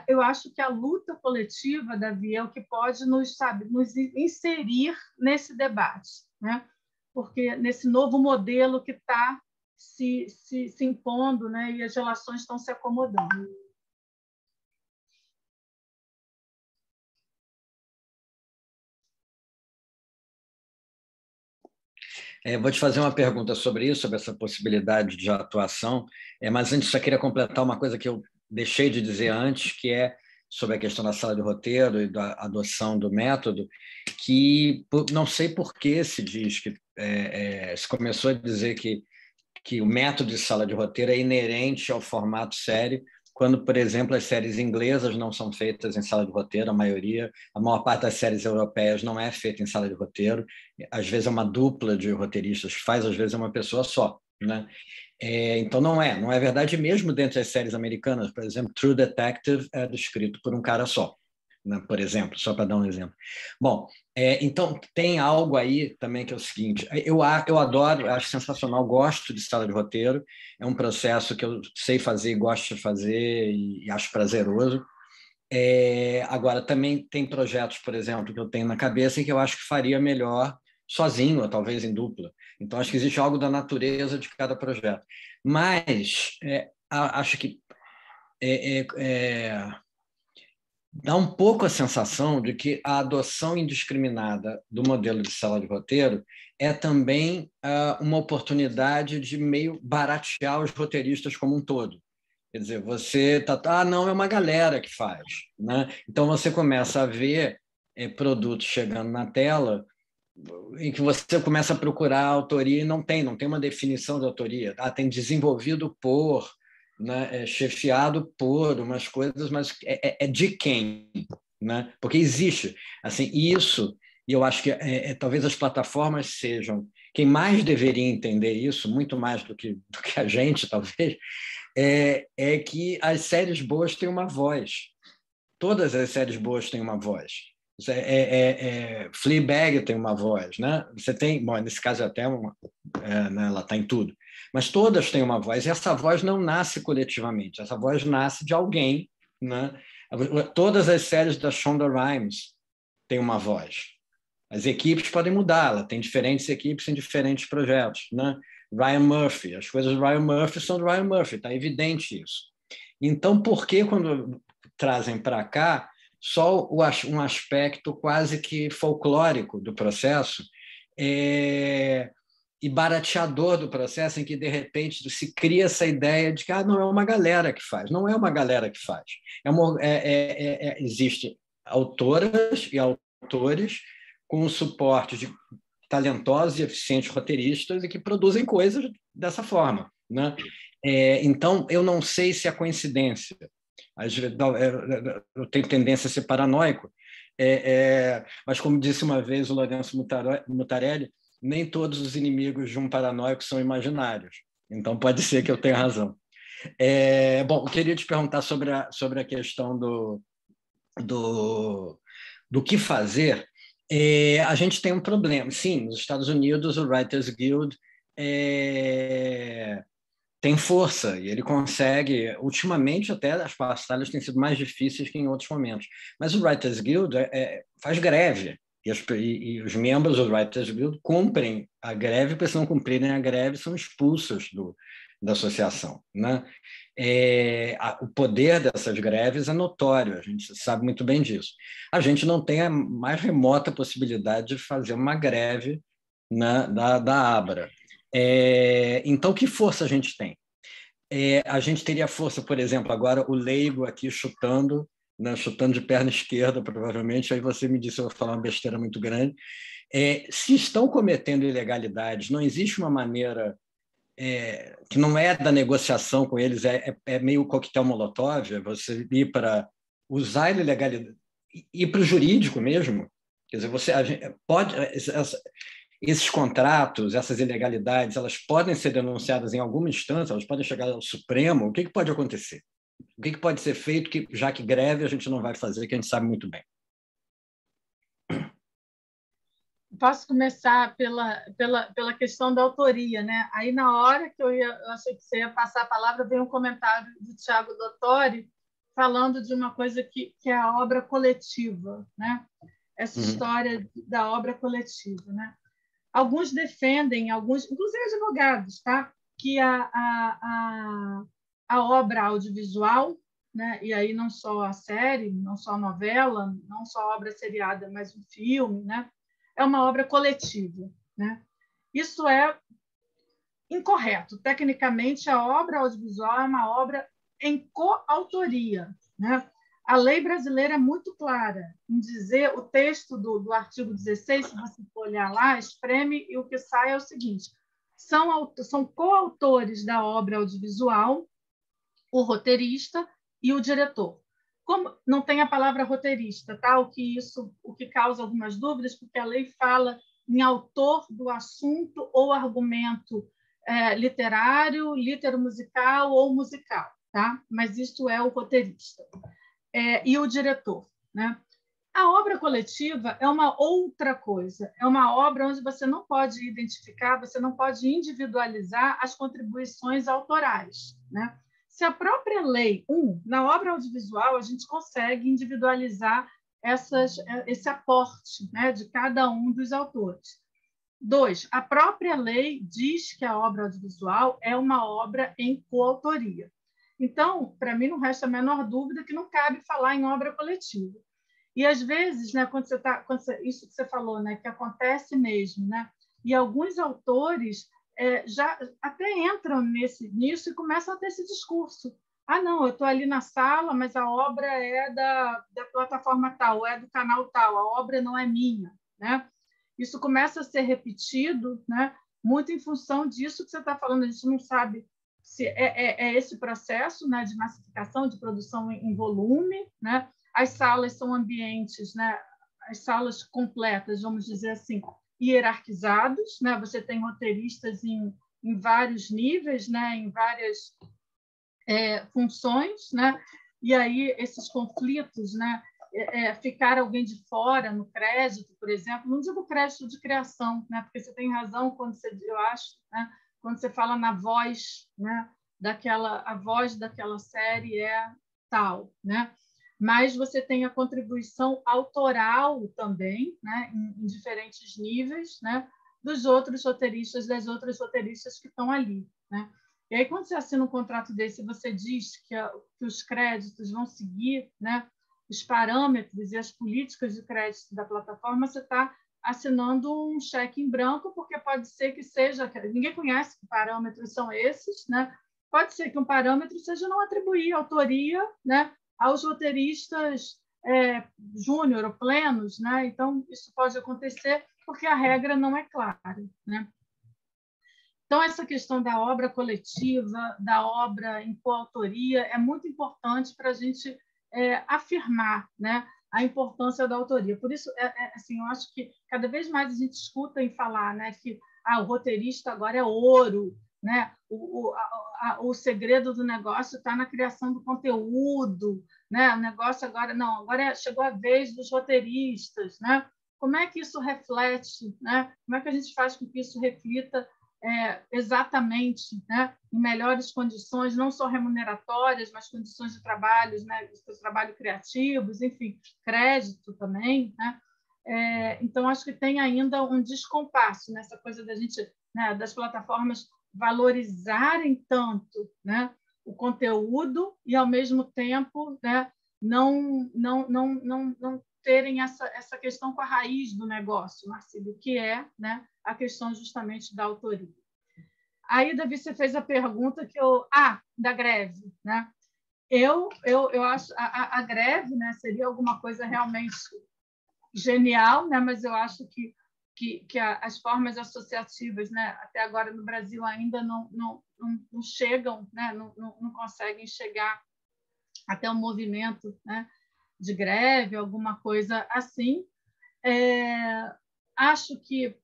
eu acho que a luta coletiva, Davi, é o que pode nos inserir nesse debate, né? Porque nesse novo modelo que está se impondo, né? E as relações estão se acomodando. Vou te fazer uma pergunta sobre isso, sobre essa possibilidade de atuação, mas antes só queria completar uma coisa que eu deixei de dizer antes, que é sobre a questão da sala de roteiro e da adoção do método, que não sei por que se diz que se começou a dizer que o método de sala de roteiro é inerente ao formato série, quando, por exemplo, as séries inglesas não são feitas em sala de roteiro, a maior parte das séries europeias não é feita em sala de roteiro, às vezes é uma dupla de roteiristas que faz, às vezes é uma pessoa só, né? Então não é verdade mesmo dentro das séries americanas, por exemplo, True Detective é escrito por um cara só, né, por exemplo, só para dar um exemplo. Bom, então tem algo aí também que é o seguinte, eu adoro, acho sensacional, gosto de sala de roteiro, é um processo que eu sei fazer, gosto de fazer e acho prazeroso. Agora, também tem projetos, por exemplo, que eu tenho na cabeça e que eu acho que faria melhor sozinho, ou talvez em dupla. Então, acho que existe algo da natureza de cada projeto. Mas acho que dá um pouco a sensação de que a adoção indiscriminada do modelo de sala de roteiro é também uma oportunidade de meio baratear os roteiristas como um todo. Quer dizer, você não, é uma galera que faz, né? Então você começa a ver produtos chegando na tela em que você começa a procurar a autoria e não tem uma definição de autoria. Tem desenvolvido por, né, chefiado por umas coisas, mas é de quem? né? Porque existe assim isso, e eu acho que talvez as plataformas sejam quem mais deveria entender isso, muito mais do que a gente, talvez, é que as séries boas têm uma voz. Todas as séries boas têm uma voz. Fleabag tem uma voz, né? Você tem, bom, nesse caso até né, ela está em tudo, mas todas têm uma voz, e essa voz não nasce coletivamente, essa voz nasce de alguém, né? Todas as séries da Shonda Rhimes têm uma voz. As equipes podem mudar, ela tem diferentes equipes em diferentes projetos, né? Ryan Murphy, as coisas do Ryan Murphy são do Ryan Murphy, está evidente isso. Então, por que quando trazem para cá só um aspecto quase que folclórico do processo e barateador do processo, em que, de repente, se cria essa ideia de que não é uma galera que faz. Não é uma galera que faz. Existem autoras e autores com o suporte de talentosos e eficientes roteiristas e que produzem coisas dessa forma, né? Então, eu não sei se é coincidência. Eu tenho tendência a ser paranoico, mas, como disse uma vez o Lourenço Mutarelli, nem todos os inimigos de um paranoico são imaginários. Então, pode ser que eu tenha razão. Bom, eu queria te perguntar sobre a questão do que fazer. A gente tem um problema. Sim, nos Estados Unidos, o Writers Guild tem força e ele consegue. Ultimamente, até as batalhas têm sido mais difíceis que em outros momentos. Mas o Writers Guild faz greve e os membros do Writers Guild cumprem a greve, porque se não cumprirem a greve, são expulsos da associação, né? O poder dessas greves é notório, a gente sabe muito bem disso. A gente não tem a mais remota possibilidade de fazer uma greve, né, da Abra. Então, que força a gente tem? A gente teria força, por exemplo, agora o leigo aqui chutando, né, chutando de perna esquerda, provavelmente, aí você me disse, eu vou falar uma besteira muito grande. Se estão cometendo ilegalidades, não existe uma maneira que não é da negociação com eles, é meio coquetel molotov, você ir para usar a ilegalidade, ir para o jurídico mesmo. Quer dizer, a gente pode... Esses contratos, essas ilegalidades, elas podem ser denunciadas em alguma instância, elas podem chegar ao Supremo. O que pode acontecer? O que pode ser feito, já que greve a gente não vai fazer, que a gente sabe muito bem? Posso começar pela questão da autoria, né? Aí, na hora que eu achei que você ia passar a palavra, veio um comentário do Tiago Dottori falando de uma coisa que é a obra coletiva, né? Essa história da obra coletiva, né? Alguns defendem, inclusive advogados, tá? Que a obra audiovisual, né? E aí não só a série, não só a novela, não só a obra seriada, mas o filme, né? É uma obra coletiva, né? Isso é incorreto. Tecnicamente, a obra audiovisual é uma obra em coautoria, né? A lei brasileira é muito clara em dizer, o texto do artigo 16, se você for olhar lá, espreme e o que sai é o seguinte: são coautores da obra audiovisual o roteirista e o diretor. Como não tem a palavra roteirista, tá? O que causa algumas dúvidas, porque a lei fala em autor do assunto ou argumento literário, litero-musical ou musical, tá? Mas isto é o roteirista. E o diretor, né? A obra coletiva é uma outra coisa, é uma obra onde você não pode identificar, você não pode individualizar as contribuições autorais, né? Se a própria lei, na obra audiovisual, a gente consegue individualizar esse aporte, né, de cada um dos autores. 2, a própria lei diz que a obra audiovisual é uma obra em coautoria. Então, para mim, não resta a menor dúvida que não cabe falar em obra coletiva. E, às vezes, né, isso que você falou, né, que acontece mesmo, né, e alguns autores já até entram nisso e começam a ter esse discurso. Não, eu estou ali na sala, mas a obra é da plataforma tal, é do canal tal, a obra não é minha, né? Isso começa a ser repetido, né, muito em função disso que você está falando. A gente não sabe se é esse processo, né, de massificação, de produção em volume, né? as salas são ambientes, né? As salas completas, vamos dizer assim, hierarquizados, né? Você tem roteiristas em vários níveis, né? Em várias funções, né? E aí esses conflitos, né? Ficar alguém de fora no crédito, por exemplo, não digo crédito de criação, né? Porque você tem razão quando eu acho, né? Quando você fala na voz, né? A voz daquela série é tal, né? Mas você tem a contribuição autoral também, né? Em diferentes níveis, né? Dos outros roteiristas, das outras roteiristas que estão ali, né? E aí, quando você assina um contrato desse, você diz que os créditos vão seguir, né, os parâmetros e as políticas de crédito da plataforma, você está assinando um cheque em branco, porque pode ser que seja... Ninguém conhece que parâmetros são esses, né? Pode ser que um parâmetro seja não atribuir autoria, né, aos roteiristas júnior ou plenos, né? Então, isso pode acontecer porque a regra não é clara, né? Então, essa questão da obra coletiva, da obra em coautoria, é muito importante para a gente afirmar, né, a importância da autoria. Por isso, assim, eu acho que cada vez mais a gente escuta em falar, né, que o roteirista agora é ouro, né? O segredo do negócio está na criação do conteúdo, né? O negócio agora não, agora chegou a vez dos roteiristas, né? Como é que isso reflete, né? Como é que a gente faz com que isso reflita exatamente, né, em melhores condições, não só remuneratórias, mas condições de trabalho, né, de trabalho criativos, enfim, crédito também, né? Então, acho que tem ainda um descompasso nessa coisa da gente, né, das plataformas valorizarem tanto, né, o conteúdo e, ao mesmo tempo, né, não terem essa questão com a raiz do negócio, Marcílio, que é, né, a questão justamente da autoria. Aí, Davi, você fez a pergunta da greve, né? Eu acho a greve, né, seria alguma coisa realmente genial, né? Mas eu acho que as formas associativas, né, até agora no Brasil ainda não chegam, né, não conseguem chegar até um movimento, né, de greve, alguma coisa assim. Acho que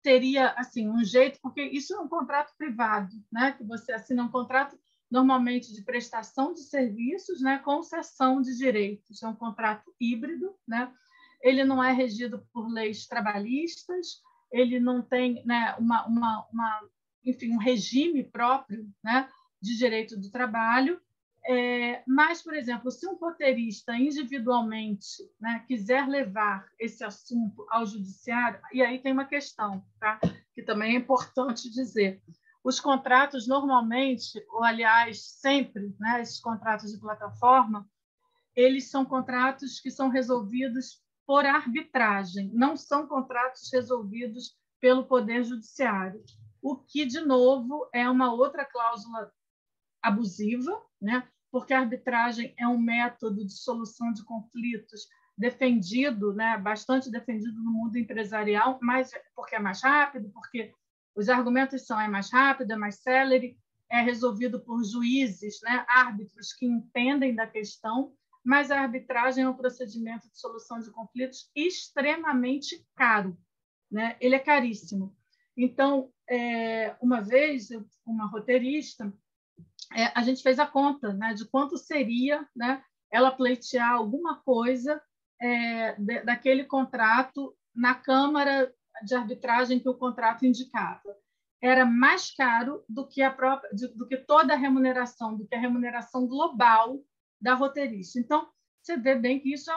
teria assim um jeito, porque isso é um contrato privado, né, que você assina um contrato normalmente de prestação de serviços, né, com cessão de direitos. É um contrato híbrido, né? Ele não é regido por leis trabalhistas, ele não tem, né, enfim, um regime próprio, né, de direito do trabalho. Mas, por exemplo, se um roteirista individualmente, né, quiser levar esse assunto ao judiciário, e aí tem uma questão, tá, que também é importante dizer. Os contratos normalmente, ou aliás, sempre, né, esses contratos de plataforma, eles são contratos que são resolvidos por arbitragem, não são contratos resolvidos pelo Poder Judiciário, o que, de novo, é uma outra cláusula abusiva, né? Porque a arbitragem é um método de solução de conflitos defendido, né? Bastante defendido no mundo empresarial, mas porque é mais rápido, porque os argumentos são mais rápido, é mais célere, é resolvido por juízes, né? Árbitros que entendem da questão, mas a arbitragem é um procedimento de solução de conflitos extremamente caro, né? Ele é caríssimo. Então, uma vez, uma roteirista, a gente fez a conta, né, de quanto seria, né, ela pleitear alguma coisa daquele contrato na Câmara de Arbitragem que o contrato indicava. Era mais caro do que toda a remuneração, do que a remuneração global da roteirista. Então, você vê bem que isso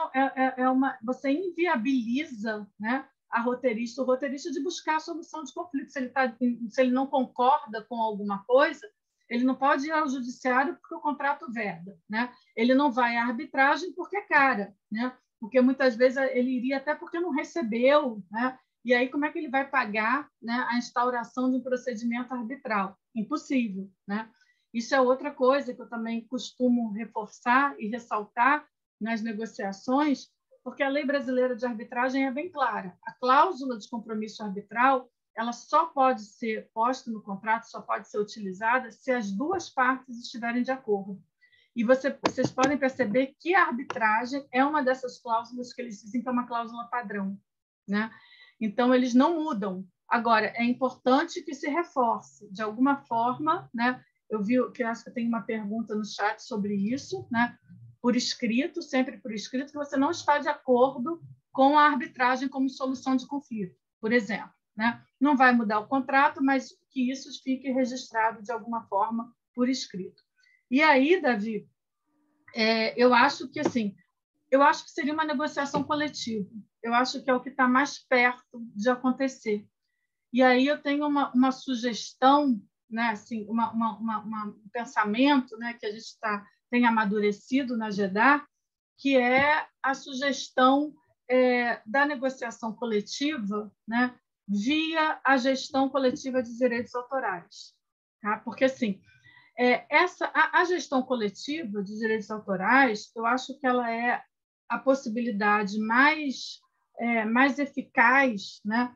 você inviabiliza, né, o roteirista de buscar a solução de conflito. Se ele não concorda com alguma coisa, ele não pode ir ao judiciário porque o contrato veda, né? Ele não vai à arbitragem porque é cara, né? Porque muitas vezes ele iria até porque não recebeu, né? E aí como é que ele vai pagar, né, a instauração de um procedimento arbitral? Impossível, né? Isso é outra coisa que eu também costumo reforçar e ressaltar nas negociações, porque a lei brasileira de arbitragem é bem clara. A cláusula de compromisso arbitral ela só pode ser posta no contrato, só pode ser utilizada se as duas partes estiverem de acordo. E vocês podem perceber que a arbitragem é uma dessas cláusulas que eles dizem que é uma cláusula padrão, né? Então, eles não mudam. Agora, é importante que se reforce, de alguma forma, né? Eu vi que acho que tem uma pergunta no chat sobre isso, né? Por escrito, sempre por escrito, que você não está de acordo com a arbitragem como solução de conflito, por exemplo, né? Não vai mudar o contrato, mas que isso fique registrado de alguma forma por escrito. E aí, Davi, eu acho que seria uma negociação coletiva. Eu acho que é o que está mais perto de acontecer. E aí eu tenho uma sugestão, né, assim, um pensamento, né, que a gente tem amadurecido na GEDAR, que é a sugestão da negociação coletiva, né, via a gestão coletiva de direitos autorais. Tá? Porque, assim, a gestão coletiva de direitos autorais, eu acho que ela é a possibilidade mais eficaz, né,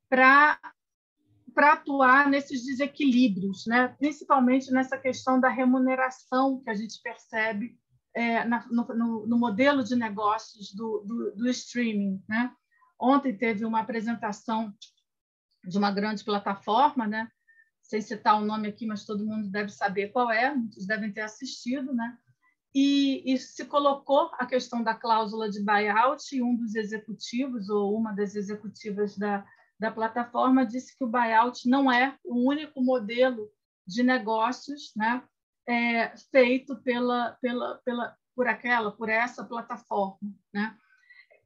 para atuar nesses desequilíbrios, né? Principalmente nessa questão da remuneração que a gente percebe no modelo de negócios do streaming, né? Ontem teve uma apresentação de uma grande plataforma, né? Sem citar o nome aqui, mas todo mundo deve saber qual é, muitos devem ter assistido, né? E se colocou a questão da cláusula de buyout, e um dos executivos, ou uma das executivas da plataforma, disse que o buyout não é o único modelo de negócios, né, feito por essa plataforma, né?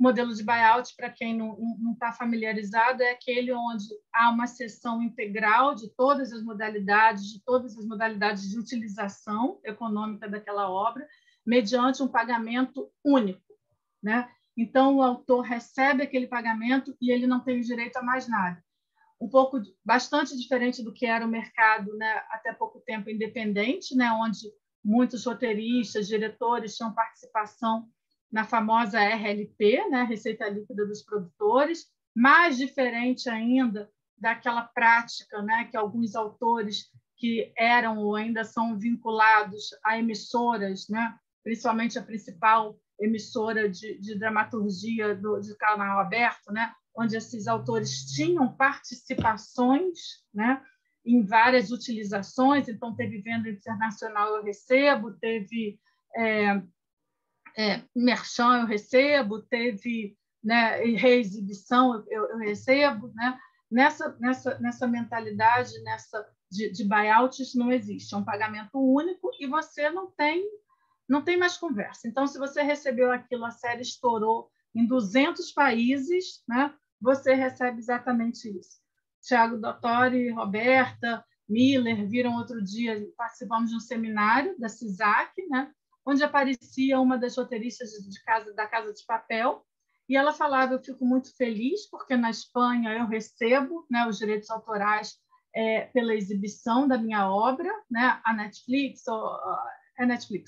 O modelo de buyout, para quem não está familiarizado, é aquele onde há uma cessão integral de todas as modalidades de utilização econômica daquela obra, mediante um pagamento único, né? Então, o autor recebe aquele pagamento e ele não tem direito a mais nada. Bastante diferente do que era o mercado, né, até pouco tempo independente, né, onde muitos roteiristas, diretores tinham participação na famosa RLP, né, Receita Líquida dos Produtores, mais diferente ainda daquela prática, né, que alguns autores que eram ou ainda são vinculados a emissoras, né, principalmente a principal emissora de dramaturgia de canal aberto, né, onde esses autores tinham participações, né, em várias utilizações. Então, teve venda internacional, eu recebo, teve merchan, eu recebo, teve, né, reexibição, eu recebo. Né? Nessa mentalidade de buyout, isso não existe. É um pagamento único e você não tem mais conversa. Então, se você recebeu aquilo, a série estourou em 200 países, né? Você recebe exatamente isso. Tiago Dottori, Roberta, Miller viram outro dia, participamos de um seminário da CISAC, né? Onde aparecia uma das roteiristas da Casa de Papel, e ela falava: eu fico muito feliz porque na Espanha eu recebo, né, os direitos autorais pela exibição da minha obra, né? A Netflix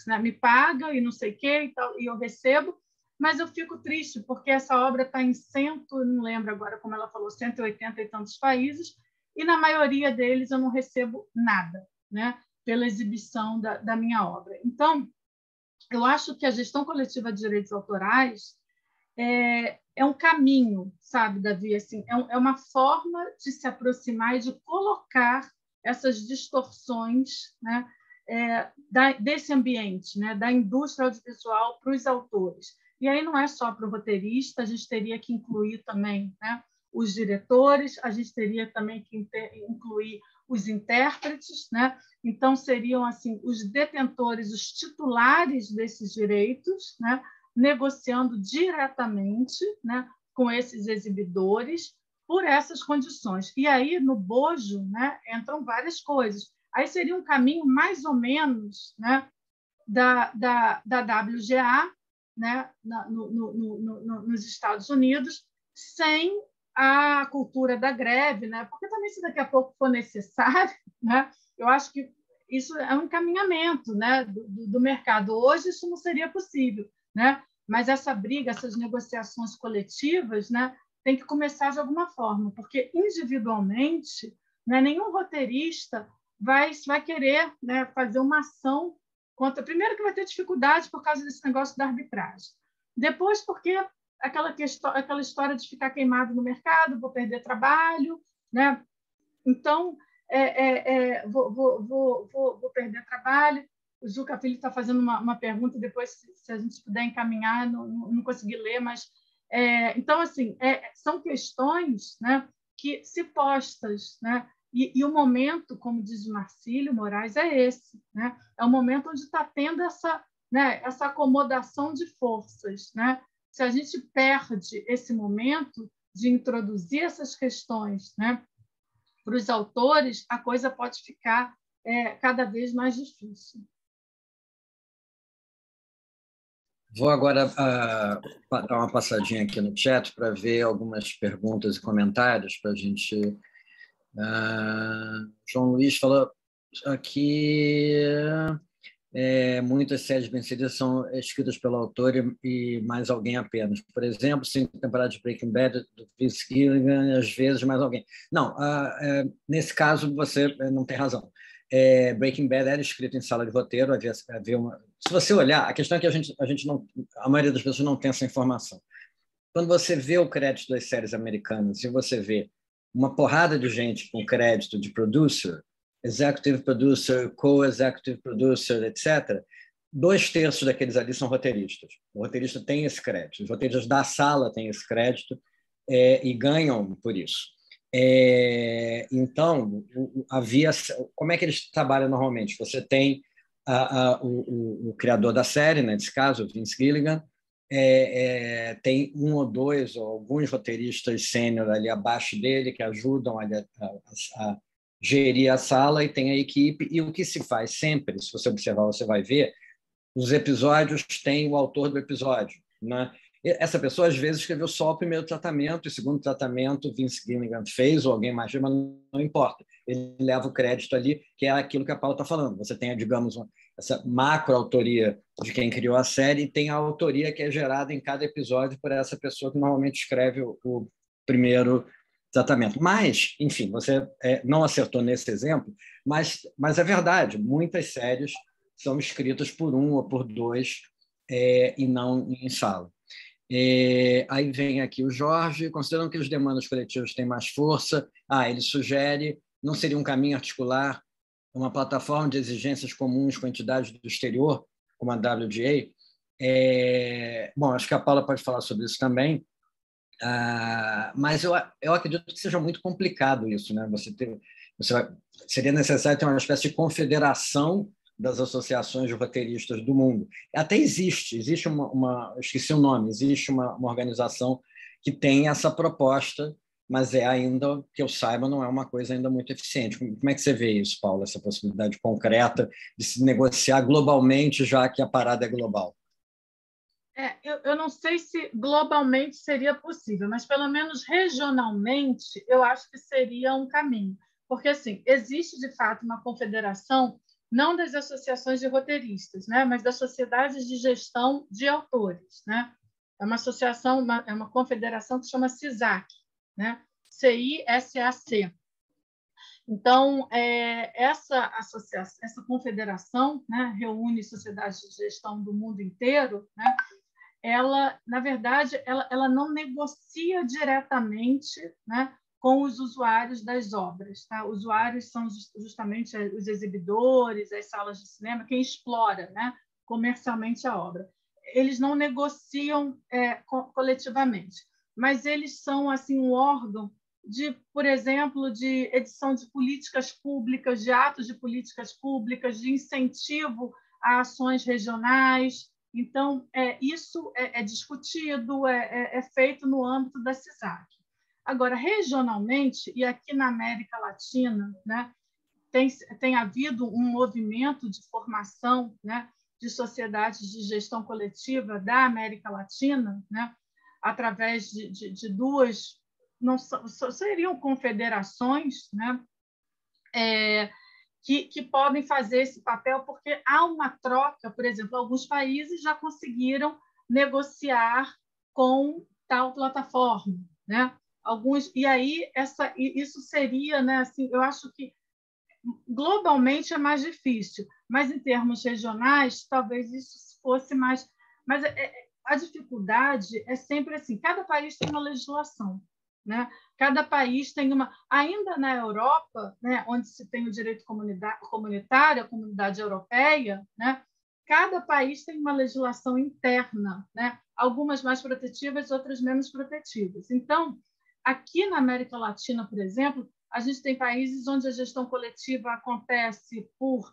né? Me paga e não sei o quê, e eu recebo, mas eu fico triste porque essa obra está em não lembro agora como ela falou, 180 e tantos países, e na maioria deles eu não recebo nada, né, pela exibição da minha obra. Então, eu acho que a gestão coletiva de direitos autorais é um caminho, sabe, Davi? Assim, é uma forma de se aproximar e de colocar essas distorções, né, desse ambiente, né, da indústria audiovisual para os autores. E aí não é só para o roteirista, a gente teria que incluir também, né, os diretores, a gente teria também que incluir os intérpretes, né? Então seriam assim os detentores, os titulares desses direitos, né, negociando diretamente, né, com esses exibidores por essas condições. E aí no bojo, né, entram várias coisas. Aí seria um caminho mais ou menos, né, da WGA, né, nos Estados Unidos, sem a cultura da greve, né, porque também, se daqui a pouco for necessário, né, eu acho que isso é um encaminhamento, né, do mercado. Hoje isso não seria possível, né, mas essa briga, essas negociações coletivas, né, tem que começar de alguma forma, porque individualmente, né, nenhum roteirista vai querer, né, fazer uma ação Primeiro que vai ter dificuldade por causa desse negócio da arbitragem. Depois porque aquela história de ficar queimado no mercado, vou perder trabalho, né? Então, vou perder trabalho. O Juca Filho está fazendo uma pergunta, depois, se a gente puder encaminhar, não consegui ler, mas... então, assim, são questões, né, que, se postas, né, e o momento, como diz o Marcílio Moraes, é esse, né? É o momento onde está tendo essa acomodação de forças, né? Se a gente perde esse momento de introduzir essas questões, né, para os autores, a coisa pode ficar cada vez mais difícil. Vou agora dar uma passadinha aqui no chat para ver algumas perguntas e comentários para a gente... João Luiz falou aqui... muitas séries bem-sucedidas são escritas pelo autor e mais alguém apenas. Por exemplo, 5 temporadas de Breaking Bad, do Vince Gilligan, às vezes mais alguém. Não, nesse caso você não tem razão. Breaking Bad era escrito em sala de roteiro, havia uma... Se você olhar, a questão é que a maioria das pessoas não tem essa informação. Quando você vê o crédito das séries americanas e você vê uma porrada de gente com crédito de producer, executive producer, co-executive producer, etc., 2/3 daqueles ali são roteiristas. O roteirista tem esse crédito. Os roteiristas da sala têm esse crédito e ganham por isso. Então, como é que eles trabalham normalmente? Você tem o criador da série, né, nesse caso, Vince Gilligan, tem 1 ou 2 ou alguns roteiristas sênior ali abaixo dele que ajudam a gerir a sala, e tem a equipe. E o que se faz sempre, se você observar, você vai ver, os episódios têm o autor do episódio, né? Essa pessoa, às vezes, escreveu só o primeiro tratamento, e o segundo tratamento Vince Gilligan fez, ou alguém mais fez, mas não importa. Ele leva o crédito ali, que é aquilo que a Paula está falando. Você tem, digamos, essa macro-autoria de quem criou a série, e tem a autoria que é gerada em cada episódio por essa pessoa que normalmente escreve o primeiro tratamento. Mas, enfim, você não acertou nesse exemplo, mas é verdade, muitas séries são escritas por 1 ou por 2 e não em sala. Aí vem aqui o Jorge, considerando que as demandas coletivas têm mais força, ele sugere, não seria um caminho articular uma plataforma de exigências comuns com entidades do exterior, como a WGA? Bom, acho que a Paula pode falar sobre isso também, mas eu acredito que seja muito complicado isso, né? Seria necessário ter uma espécie de confederação das associações de roteiristas do mundo. Até existe eu esqueci o nome, existe uma organização que tem essa proposta, mas ainda, que eu saiba, não é uma coisa ainda muito eficiente. Como é que você vê isso, Paulo, essa possibilidade concreta de se negociar globalmente, já que a parada é global? Eu não sei se globalmente seria possível, mas pelo menos regionalmente eu acho que seria um caminho. Porque, assim, existe, de fato, uma confederação, não das associações de roteiristas, né, mas das sociedades de gestão de autores, né? É uma associação, é uma confederação que se chama CISAC, né? CISAC. Então, essa associação, essa confederação, né, reúne sociedades de gestão do mundo inteiro, né? Ela, na verdade, ela não negocia diretamente, né, com os usuários das obras. Tá? Os usuários são justamente os exibidores, as salas de cinema, quem explora, né, comercialmente a obra. Eles não negociam coletivamente, mas eles são assim um órgão por exemplo, de edição de políticas públicas, de atos de políticas públicas, de incentivo a ações regionais. Então, isso é discutido, é feito no âmbito da CISAC. Agora, regionalmente, e aqui na América Latina, né, tem havido um movimento de formação, né, de sociedades de gestão coletiva da América Latina, né, através de 2, não seriam confederações, né, que podem fazer esse papel, porque há uma troca. Por exemplo, alguns países já conseguiram negociar com tal plataforma, né? E aí isso seria, né, assim, eu acho que globalmente é mais difícil, mas em termos regionais, talvez isso fosse mais. Mas a dificuldade é sempre assim: cada país tem uma legislação, né? Cada país tem uma. Ainda na Europa, né, onde se tem o direito comunitário, a comunidade europeia, né? Cada país tem uma legislação interna, né? Algumas mais protetivas, outras menos protetivas. Então, aqui na América Latina, por exemplo, a gente tem países onde a gestão coletiva acontece por,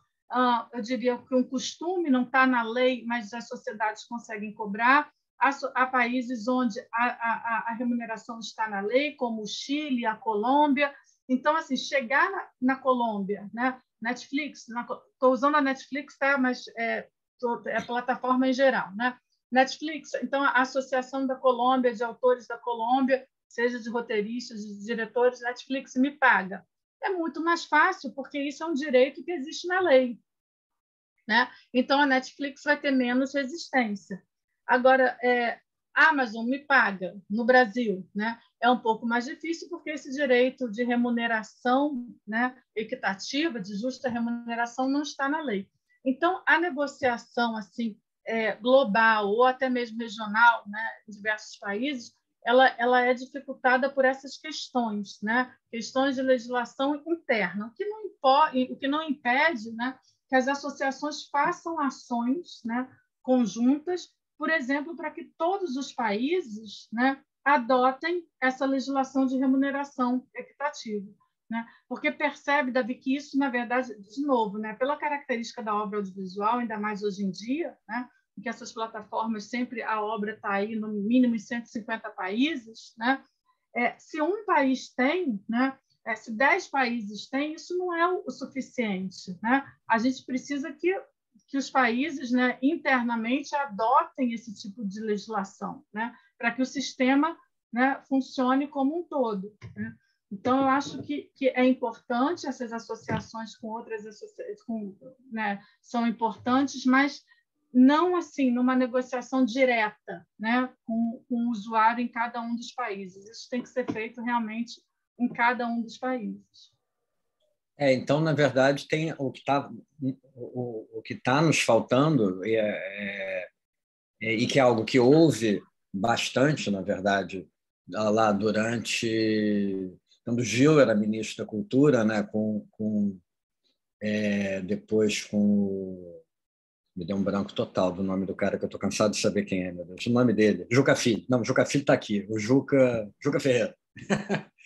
eu diria que um costume, não está na lei, mas as sociedades conseguem cobrar. Há países onde a remuneração está na lei, como o Chile, a Colômbia. Então, assim, chegar na Colômbia, né? Netflix, estou usando a Netflix, tá? Mas é a plataforma em geral, né? Netflix, então a Associação da Colômbia, de Autores da Colômbia, seja de roteiristas, de diretores, Netflix me paga. É muito mais fácil, porque isso é um direito que existe na lei, né? Então a Netflix vai ter menos resistência. Agora, Amazon me paga no Brasil, né? É um pouco mais difícil, porque esse direito de remuneração, né, equitativa, de justa remuneração, não está na lei. Então, a negociação assim, global ou até mesmo regional, né, em diversos países, ela é dificultada por essas questões, né? Questões de legislação interna, o que não impede, né, que as associações façam ações, né, conjuntas, por exemplo, para que todos os países, né, adotem essa legislação de remuneração equitativa, né? Porque percebe, Davi, que isso, na verdade, de novo, né, pela característica da obra audiovisual, ainda mais hoje em dia, né, que essas plataformas sempre a obra está aí no mínimo em 150 países, né? Se um país tem, né? Se 10 países têm, isso não é o suficiente, né? A gente precisa que os países, né, internamente adotem esse tipo de legislação, né? Para que o sistema, né, funcione como um todo, né? Então, eu acho que é importante essas associações com outras associações, né, são importantes, mas não assim numa negociação direta, né, com o usuário em cada um dos países. Isso tem que ser feito realmente em cada um dos países. Então, na verdade, tem o que tá nos faltando e que é algo que houve bastante, na verdade, lá durante quando o Gil era ministro da Cultura, né, depois com me deu um branco total do nome do cara, que eu estou cansado de saber quem é, meu Deus. O nome dele, Juca Filho. Não, Juca Filho está aqui. O Juca Ferreira.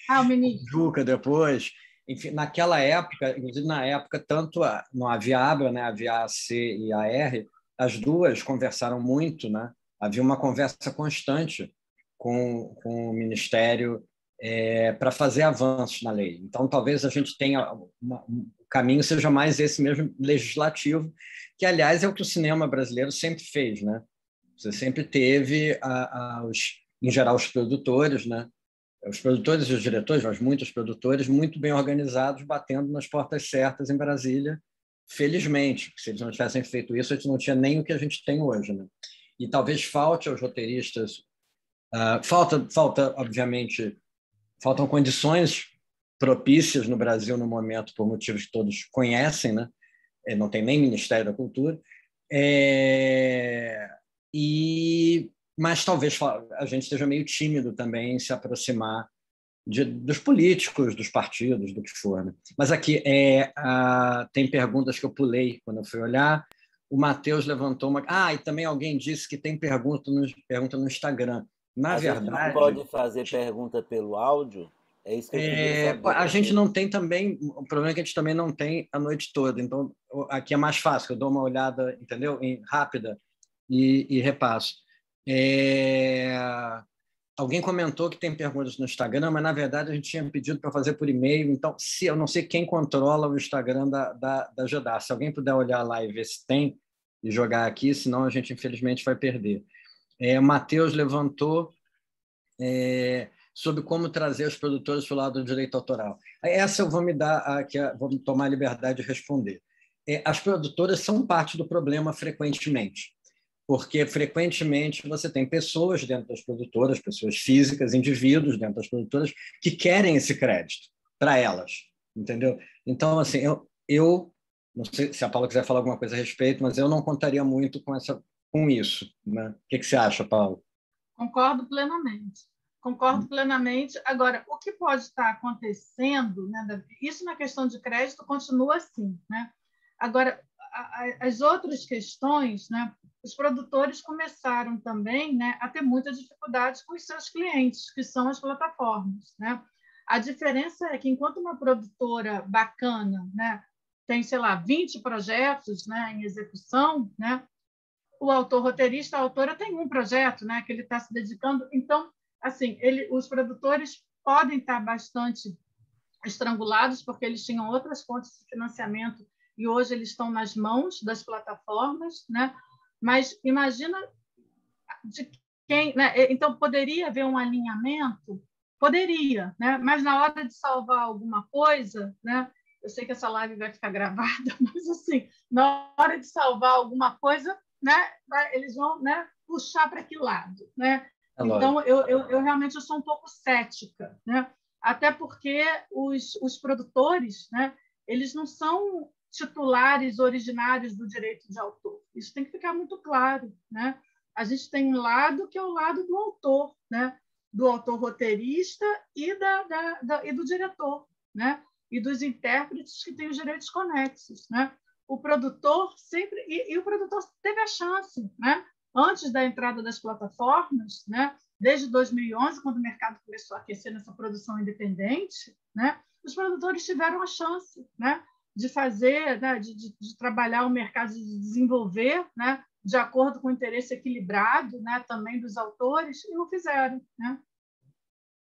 O ministro. Juca depois. Enfim, naquela época, inclusive na época, tanto não havia ABRA, né? Havia a AC e a R, as duas conversaram muito, né? Havia uma conversa constante com o Ministério para fazer avanços na lei. Então, talvez a gente tenha o caminho seja mais esse mesmo legislativo, que, aliás, é o que o cinema brasileiro sempre fez, né? Você sempre teve, em geral, os produtores, né? Os produtores e os diretores, mas muitos produtores, muito bem organizados, batendo nas portas certas em Brasília, felizmente. Se eles não tivessem feito isso, a gente não tinha nem o que a gente tem hoje, né? E talvez falte aos roteiristas, obviamente, faltam condições propícias no Brasil no momento, por motivos que todos conhecem, né? Não tem nem Ministério da Cultura, mas talvez a gente esteja meio tímido também em se aproximar dos políticos, dos partidos, do que for. Né? Mas aqui tem perguntas que eu pulei quando eu fui olhar. O Matheus levantou uma... e também alguém disse que tem pergunta no Instagram. Na verdade... gente não pode fazer pergunta pelo áudio? É isso que eu queria saber. A gente não tem também... O problema é que a gente também não tem a noite toda. Então, aqui é mais fácil. Eu dou uma olhada, entendeu? Rápida e repasso. Alguém comentou que tem perguntas no Instagram, mas, na verdade, a gente tinha pedido para fazer por e-mail. Então, eu não sei quem controla o Instagram da GEDAR. Se alguém puder olhar lá e ver se tem e jogar aqui, senão a gente, infelizmente, vai perder. O Matheus levantou... sobre como trazer os produtores para o lado do direito autoral. Essa eu vou vou tomar a liberdade de responder. As produtoras são parte do problema frequentemente, porque frequentemente você tem pessoas dentro das produtoras, pessoas físicas, indivíduos dentro das produtoras que querem esse crédito para elas, entendeu? Então, assim, eu não sei se a Paula quiser falar alguma coisa a respeito, mas eu não contaria muito com isso, né? O que você acha, Paula? Concordo plenamente. Concordo plenamente. Agora, o que pode estar acontecendo, né, isso na questão de crédito continua assim, né? Agora, as outras questões, né, os produtores começaram também, né, a ter muita dificuldade com os seus clientes, que são as plataformas, né? A diferença é que, enquanto uma produtora bacana, né, tem, sei lá, 20 projetos, né, em execução, né, o autor roteirista, a autora tem um projeto, né, que ele está se dedicando. Então, assim, os produtores podem estar bastante estrangulados porque eles tinham outras fontes de financiamento e hoje eles estão nas mãos das plataformas, né? Mas imagina de quem, né? Então poderia haver um alinhamento, poderia, né? Mas na hora de salvar alguma coisa, né? Eu sei que essa live vai ficar gravada, mas assim, na hora de salvar alguma coisa, né? Eles vão, né? Puxar para que lado, né? Então eu realmente sou um pouco cética, né? Até porque os produtores, né? Eles não são titulares originários do direito de autor. Isso tem que ficar muito claro, né? A gente tem um lado que é o lado do autor, né? Do autor roteirista e, e do diretor, né? E dos intérpretes que têm os direitos conexos, né? O produtor sempre e o produtor teve a chance, né? Antes da entrada das plataformas, né? Desde 2011, quando o mercado começou a aquecer nessa produção independente, né? Os produtores tiveram a chance, né? De fazer, né? De trabalhar o mercado, de desenvolver, né? De acordo com o interesse equilibrado, né, também dos autores, e não fizeram, né?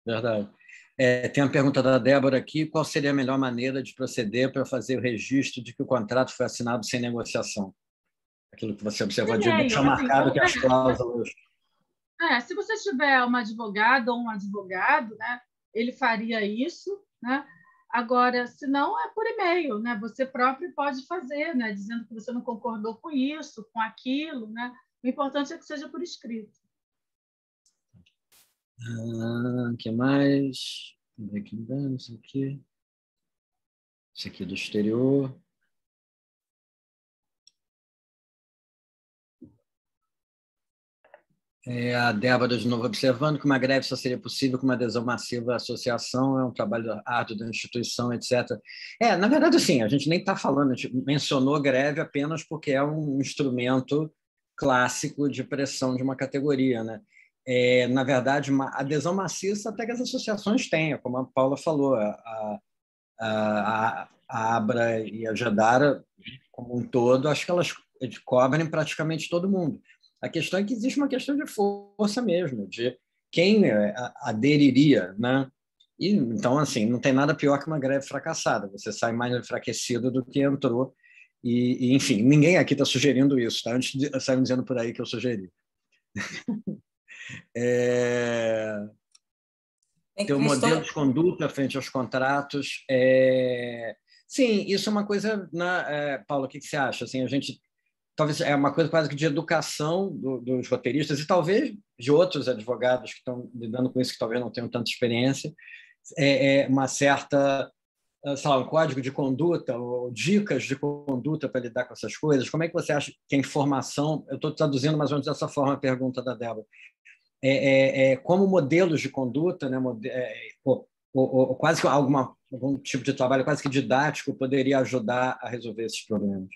Verdade. Tem uma pergunta da Débora aqui: qual seria a melhor maneira de proceder para fazer o registro de que o contrato foi assinado sem negociação? Aquilo que você observou, de deixar marcado que as cláusulas... Se você tiver uma advogada ou um advogado, né, ele faria isso, né? Agora, se não, é por e-mail, né? Você próprio pode fazer, né? Dizendo que você não concordou com isso, com aquilo, né? O importante é que seja por escrito. O que mais? Isso aqui. Isso aqui do exterior. A Débora, de novo, observando que uma greve só seria possível com uma adesão massiva à associação, é um trabalho árduo da instituição, etc. Na verdade, assim, a gente nem está falando, a gente mencionou greve apenas porque é um instrumento clássico de pressão de uma categoria, né? Na verdade, uma adesão maciça até que as associações tenham, como a Paula falou, a Abra e a Jadara, como um todo, acho que elas cobrem praticamente todo mundo. A questão é que existe uma questão de força mesmo, de quem aderiria, né? E, então, assim, não tem nada pior que uma greve fracassada. Você sai mais enfraquecido do que entrou. Enfim, ninguém aqui está sugerindo isso, tá? Antes saíram dizendo por aí que eu sugeri. Ter um modelo de conduta frente aos contratos. Sim, isso é uma coisa, né, Paulo, o que você acha? Assim, a gente talvez é uma coisa quase que de educação dos roteiristas e talvez de outros advogados que estão lidando com isso, que talvez não tenham tanta experiência, uma certa, sei lá, um código de conduta ou dicas de conduta para lidar com essas coisas. Como é que você acha que a informação... Eu estou traduzindo mais ou menos dessa forma a pergunta da Débora. Como modelos de conduta, né, ou quase que algum tipo de trabalho quase que didático poderia ajudar a resolver esses problemas.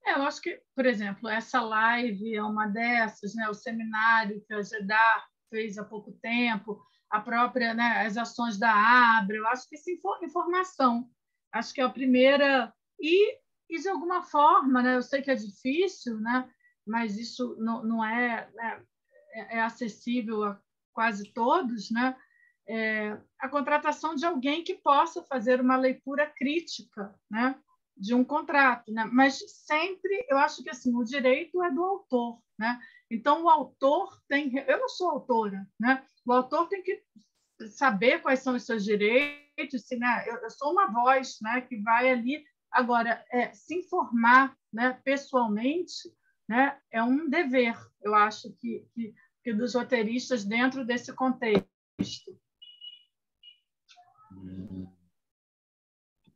Eu acho que, por exemplo, essa live é uma dessas, né? O seminário que a GEDAR fez há pouco tempo, a própria, né, as ações da Abra, eu acho que isso é informação. Acho que é a primeira... E de alguma forma, né, eu sei que é difícil, né, mas isso não é, né, é acessível a quase todos, né? A contratação de alguém que possa fazer uma leitura crítica, né, de um contrato, né? Mas sempre eu acho que assim o direito é do autor, né? Então o autor tem, eu não sou autora, né? O autor tem que saber quais são os seus direitos, se, né? Eu sou uma voz, né, que vai ali agora se informar, né, pessoalmente, né, é um dever, eu acho que dos roteiristas dentro desse contexto.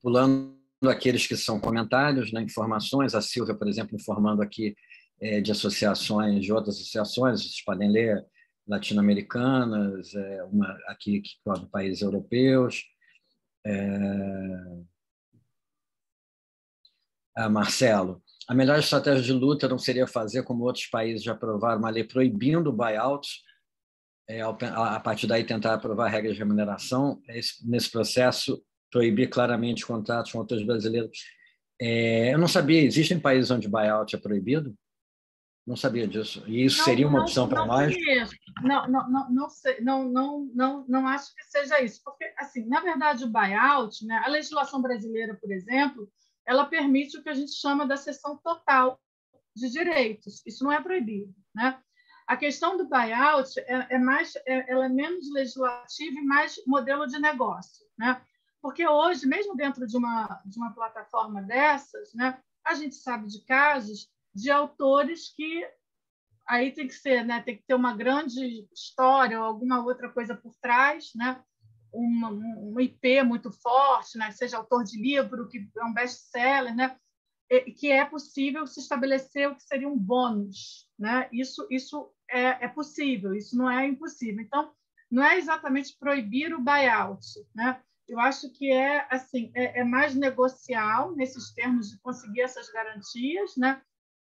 Pulando aqueles que são comentários, né, informações, a Silvia, por exemplo, informando aqui de associações, de outras associações, vocês podem ler, latino-americanas, uma aqui que cobre países europeus. Marcelo, a melhor estratégia de luta não seria fazer como outros países já aprovaram uma lei proibindo buyouts, a partir daí tentar aprovar regras de remuneração, nesse processo proibir claramente contratos com outros brasileiros. Eu não sabia, existem países onde buyout é proibido? Não sabia disso. E isso seria uma opção para nós? Não acho que seja isso. Porque, assim, na verdade, o buyout, né, a legislação brasileira, por exemplo, ela permite o que a gente chama da cessão total de direitos. Isso não é proibido, né? A questão do buyout ela é menos legislativa e mais modelo de negócio, né? Porque hoje, mesmo dentro de uma plataforma dessas, né, a gente sabe de casos de autores que aí tem que ser, né, tem que ter uma grande história ou alguma outra coisa por trás, né? Um IP muito forte, né? Seja autor de livro, que é um best-seller, né? Que é possível se estabelecer o que seria um bônus, né? Isso é possível, isso não é impossível. Então, não é exatamente proibir o buyout, né? Eu acho que é mais negocial nesses termos de conseguir essas garantias, né?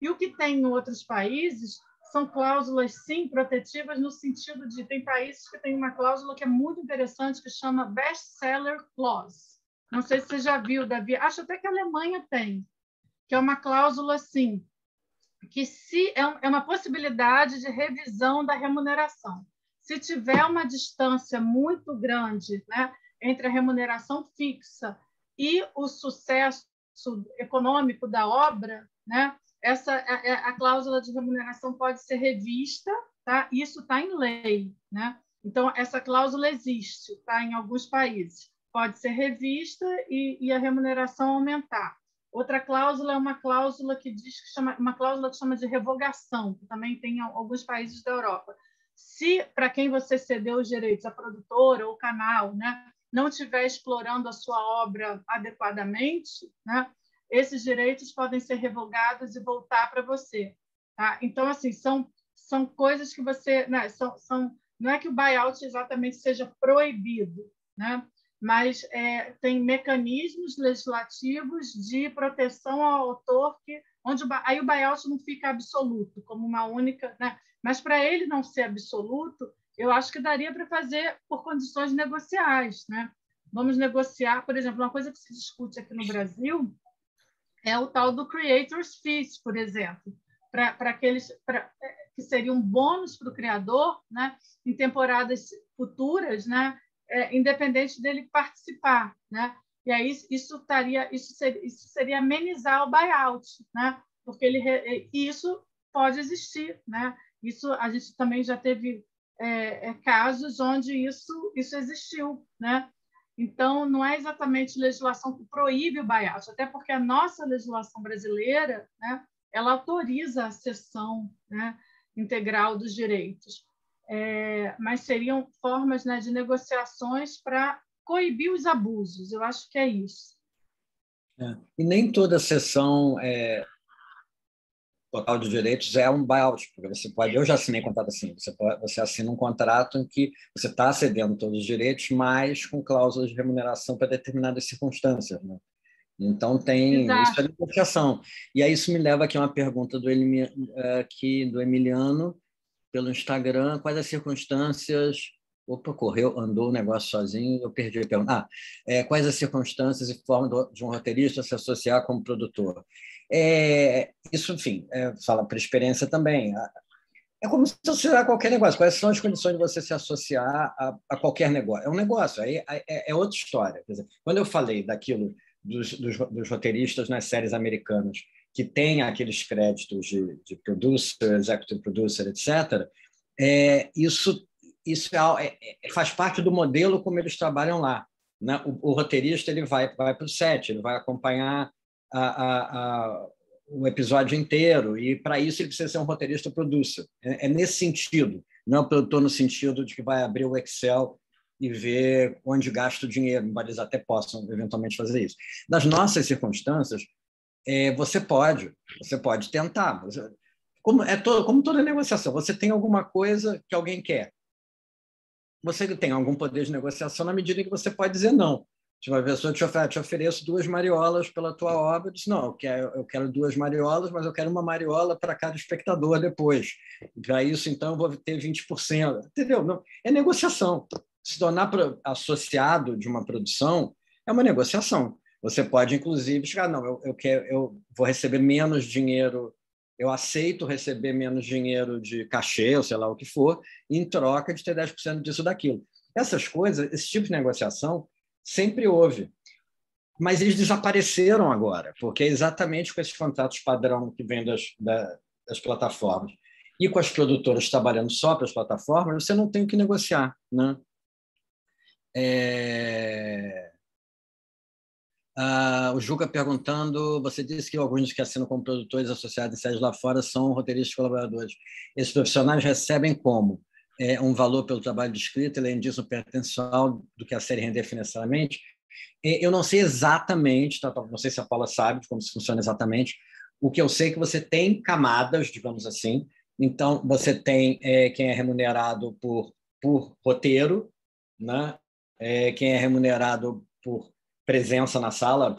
E o que tem em outros países são cláusulas, sim, protetivas, no sentido de tem países que têm uma cláusula que é muito interessante, que chama Best Seller Clause. Não sei se você já viu, Davi. Acho até que a Alemanha tem, que é uma cláusula, assim, que é uma possibilidade de revisão da remuneração. Se tiver uma distância muito grande, né, entre a remuneração fixa e o sucesso econômico da obra, né, a cláusula de remuneração pode ser revista, tá? Isso está em lei, né? Então, essa cláusula existe, tá? Em alguns países. Pode ser revista e a remuneração aumentar. Outra cláusula é uma cláusula que uma cláusula que chama de revogação, que também tem em alguns países da Europa. Se, para quem você cedeu os direitos, a produtora ou o canal, né, não estiver explorando a sua obra adequadamente, né, esses direitos podem ser revogados e voltar para você. Tá? Então, assim, são coisas que você... Né, não é que o buyout exatamente seja proibido, né? Mas tem mecanismos legislativos de proteção ao autor, aí o buyout não fica absoluto, como uma única... Né? Mas, para ele não ser absoluto, eu acho que daria para fazer por condições negociais. Né? Vamos negociar, por exemplo, uma coisa que se discute aqui no Brasil é o tal do Creators Fees, por exemplo, para aqueles que seriam um bônus para o criador, né, em temporadas futuras, né, independente dele participar, né? E aí isso seria amenizar o buyout, né? Porque isso pode existir, né? Isso a gente também já teve casos onde isso existiu, né? Então, não é exatamente legislação que proíbe o buyout, até porque a nossa legislação brasileira, né, ela autoriza a cessão, né, integral dos direitos. Mas seriam formas, né, de negociações para coibir os abusos. Eu acho que é isso. E nem toda cessão total de direitos é um buyout, porque você pode... Eu já assinei contrato assim, você assina um contrato em que você está cedendo todos os direitos, mas com cláusulas de remuneração para determinadas circunstâncias, né? Então, isso é negociação. E aí isso me leva aqui a uma pergunta do Emiliano, pelo Instagram: quais as circunstâncias... Opa, andou o negócio sozinho, eu perdi a pergunta. Quais as circunstâncias e forma de um roteirista se associar como produtor? Isso, enfim, fala por experiência também. É como se associar a qualquer negócio. Quais são as condições de você se associar a qualquer negócio? É um negócio, aí é outra história. Quer dizer, quando eu falei daquilo dos roteiristas nas séries americanas, que tem aqueles créditos de producer, executive producer, etc., isso faz parte do modelo como eles trabalham lá, né? O roteirista ele vai para o set, ele vai acompanhar o episódio inteiro, e para isso ele precisa ser um roteirista producer. É nesse sentido, não é o produtor no sentido de que vai abrir o Excel e ver onde gasta o dinheiro, embora eles até possam eventualmente fazer isso. Nas nossas circunstâncias, você pode tentar. Como toda negociação, você tem alguma coisa que alguém quer. Você tem algum poder de negociação na medida que você pode dizer não. Se uma pessoa te ofereço 2 mariolas pela tua obra, diz, não, eu quero 2 mariolas, mas eu quero uma mariola para cada espectador depois. Para isso, então, eu vou ter 20%. Entendeu? Não, é negociação. Se tornar associado de uma produção é uma negociação. Você pode, inclusive, chegar, não, eu vou receber menos dinheiro, eu aceito receber menos dinheiro de cachê, ou sei lá o que for, em troca de ter 10% disso daquilo. Essas coisas, esse tipo de negociação, sempre houve. Mas eles desapareceram agora, porque é exatamente com esses contratos padrão que vêm das plataformas e com as produtoras trabalhando só para as plataformas, você não tem o que negociar, né? O Juca perguntando, você disse que alguns que assinam como produtores associados em sedes lá fora são roteiristas colaboradores. Esses profissionais recebem como? Um valor pelo trabalho de escrita, além disso, um percentual do que a série render financeiramente? Eu não sei exatamente, não sei se a Paula sabe como isso funciona exatamente. O que eu sei é que você tem camadas, digamos assim. Então, você tem quem é remunerado por roteiro, né? Quem é remunerado por presença na sala,